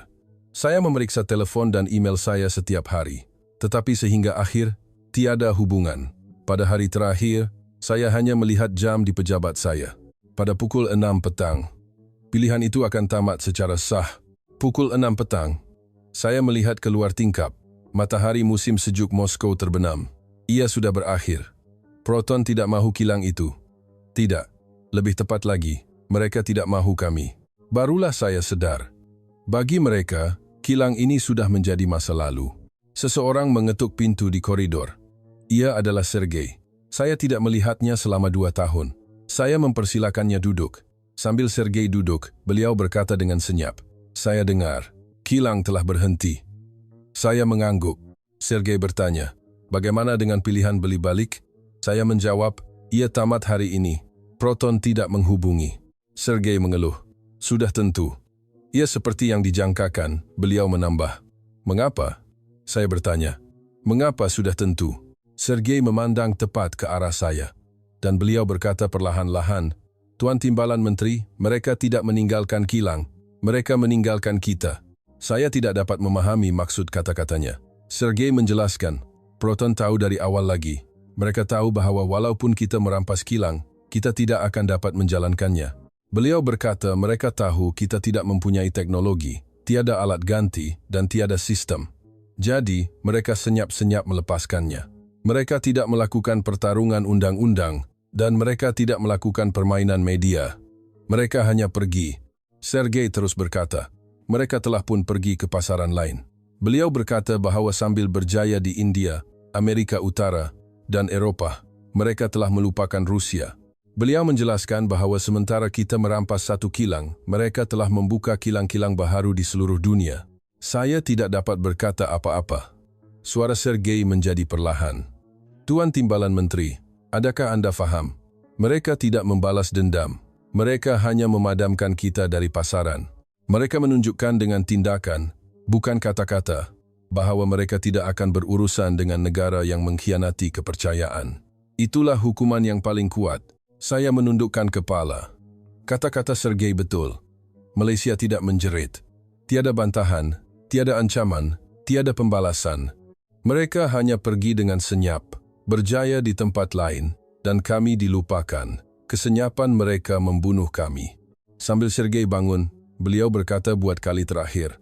Saya memeriksa telepon dan email saya setiap hari. Tetapi sehingga akhir, tiada hubungan. Pada hari terakhir, saya hanya melihat jam di pejabat saya. Pada pukul 6 petang. Pilihan itu akan tamat secara sah. Pukul 6 petang, saya melihat keluar tingkap. Matahari musim sejuk Moskow terbenam. Ia sudah berakhir. Proton tidak mahu kilang itu. Tidak. Lebih tepat lagi, mereka tidak mahu kami. Barulah saya sedar. Bagi mereka, kilang ini sudah menjadi masa lalu. Seseorang mengetuk pintu di koridor. Ia adalah Sergei. Saya tidak melihatnya selama 2 tahun. Saya mempersilakannya duduk. Sambil Sergei duduk, beliau berkata dengan senyap, "Saya dengar, kilang telah berhenti." Saya mengangguk. Sergei bertanya, "Bagaimana dengan pilihan beli balik?" Saya menjawab, "Ia tamat hari ini. Proton tidak menghubungi." Sergei mengeluh, "Sudah tentu." Ia seperti yang dijangkakan, beliau menambah, "Mengapa?" Saya bertanya, "Mengapa sudah tentu?" Sergei memandang tepat ke arah saya, dan beliau berkata perlahan-lahan, "Tuan Timbalan Menteri, mereka tidak meninggalkan kilang, mereka meninggalkan kita." Saya tidak dapat memahami maksud kata-katanya. Sergei menjelaskan, "Proton tahu dari awal lagi. Mereka tahu bahwa walaupun kita merampas kilang, kita tidak akan dapat menjalankannya." Beliau berkata mereka tahu kita tidak mempunyai teknologi, tiada alat ganti, dan tiada sistem. Jadi, mereka senyap-senyap melepaskannya. Mereka tidak melakukan pertarungan undang-undang, dan mereka tidak melakukan permainan media. Mereka hanya pergi. Sergei terus berkata, mereka telah pun pergi ke pasaran lain. Beliau berkata bahwa sambil berjaya di India, Amerika Utara, dan Eropa, mereka telah melupakan Rusia. Beliau menjelaskan bahwa sementara kita merampas satu kilang, mereka telah membuka kilang-kilang baharu di seluruh dunia. Saya tidak dapat berkata apa-apa. Suara Sergei menjadi perlahan. "Tuan Timbalan Menteri, adakah Anda faham? Mereka tidak membalas dendam. Mereka hanya memadamkan kita dari pasaran. Mereka menunjukkan dengan tindakan, bukan kata-kata, bahwa mereka tidak akan berurusan dengan negara yang mengkhianati kepercayaan. Itulah hukuman yang paling kuat." Saya menundukkan kepala. Kata-kata Sergei betul. Malaysia tidak menjerit. Tiada bantahan, tiada ancaman, tiada pembalasan. Mereka hanya pergi dengan senyap, berjaya di tempat lain, dan kami dilupakan. Kesenyapan mereka membunuh kami. Sambil Sergei bangun, beliau berkata buat kali terakhir,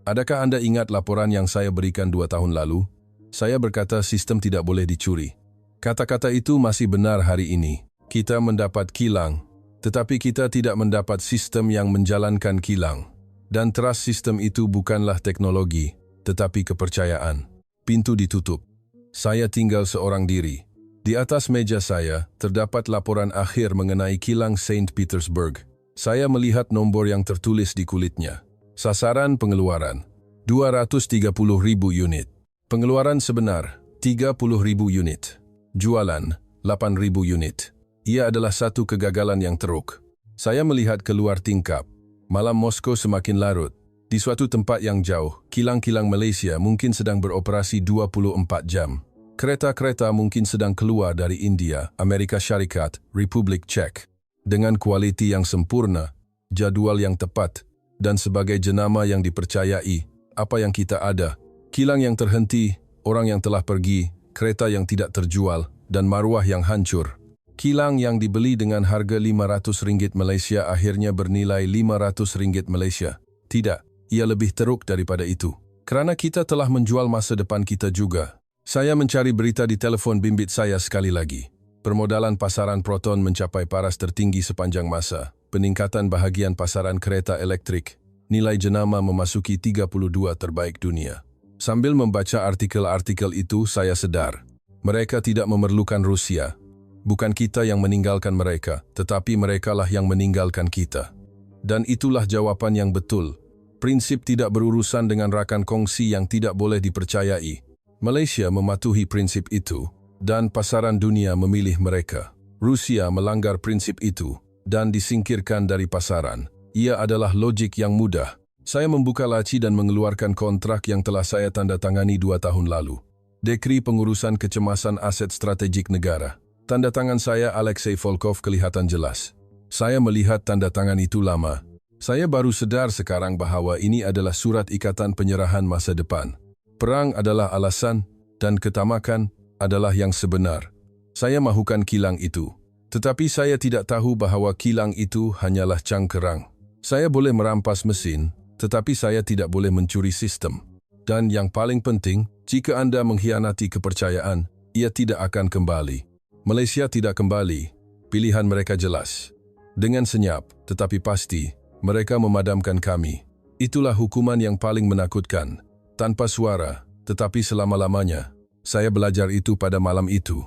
"Adakah Anda ingat laporan yang saya berikan 2 tahun lalu?" Saya berkata sistem tidak boleh dicuri. Kata-kata itu masih benar hari ini. Kita mendapat kilang, tetapi kita tidak mendapat sistem yang menjalankan kilang. Dan trust sistem itu bukanlah teknologi, tetapi kepercayaan. Pintu ditutup. Saya tinggal seorang diri. Di atas meja saya, terdapat laporan akhir mengenai kilang Saint Petersburg. Saya melihat nombor yang tertulis di kulitnya. Sasaran pengeluaran, 230.000 unit. Pengeluaran sebenar, 30.000 unit. Jualan, 8.000 unit. Ia adalah satu kegagalan yang teruk. Saya melihat keluar tingkap. Malam Moskow semakin larut. Di suatu tempat yang jauh, kilang-kilang Malaysia mungkin sedang beroperasi 24 jam. Kereta-kereta mungkin sedang keluar dari India, Amerika Syarikat, Republik Czech. Dengan kualiti yang sempurna, jadual yang tepat, dan sebagai jenama yang dipercayai, apa yang kita ada. Kilang yang terhenti, orang yang telah pergi, kereta yang tidak terjual, dan maruah yang hancur. Kilang yang dibeli dengan harga RM500 Malaysia akhirnya bernilai RM500 Malaysia. Tidak, ia lebih teruk daripada itu. Kerana kita telah menjual masa depan kita juga. Saya mencari berita di telefon bimbit saya sekali lagi. Permodalan pasaran Proton mencapai paras tertinggi sepanjang masa. Peningkatan bahagian pasaran kereta elektrik. nilai jenama memasuki 32 terbaik dunia. Sambil membaca artikel-artikel itu, saya sadar, mereka tidak memerlukan Rusia. Bukan kita yang meninggalkan mereka, tetapi merekalah yang meninggalkan kita. Dan itulah jawaban yang betul. Prinsip tidak berurusan dengan rakan kongsi yang tidak boleh dipercayai. Malaysia mematuhi prinsip itu, dan pasaran dunia memilih mereka. Rusia melanggar prinsip itu, dan disingkirkan dari pasaran. Ia adalah logik yang mudah. Saya membuka laci dan mengeluarkan kontrak yang telah saya tanda tangani 2 tahun lalu. Dekri pengurusan kecemasan aset strategik negara. Tanda tangan saya Alexei Volkov kelihatan jelas. Saya melihat tanda tangan itu lama. Saya baru sadar sekarang bahwa ini adalah surat ikatan penyerahan masa depan. Perang adalah alasan, dan ketamakan adalah yang sebenar. Saya mahukan kilang itu. Tetapi saya tidak tahu bahwa kilang itu hanyalah cangkerang. Saya boleh merampas mesin, tetapi saya tidak boleh mencuri sistem. Dan yang paling penting, jika Anda mengkhianati kepercayaan, ia tidak akan kembali. Malaysia tidak kembali. Pilihan mereka jelas. Dengan senyap, tetapi pasti, mereka memadamkan kami. Itulah hukuman yang paling menakutkan. Tanpa suara, tetapi selama-lamanya. Saya belajar itu pada malam itu.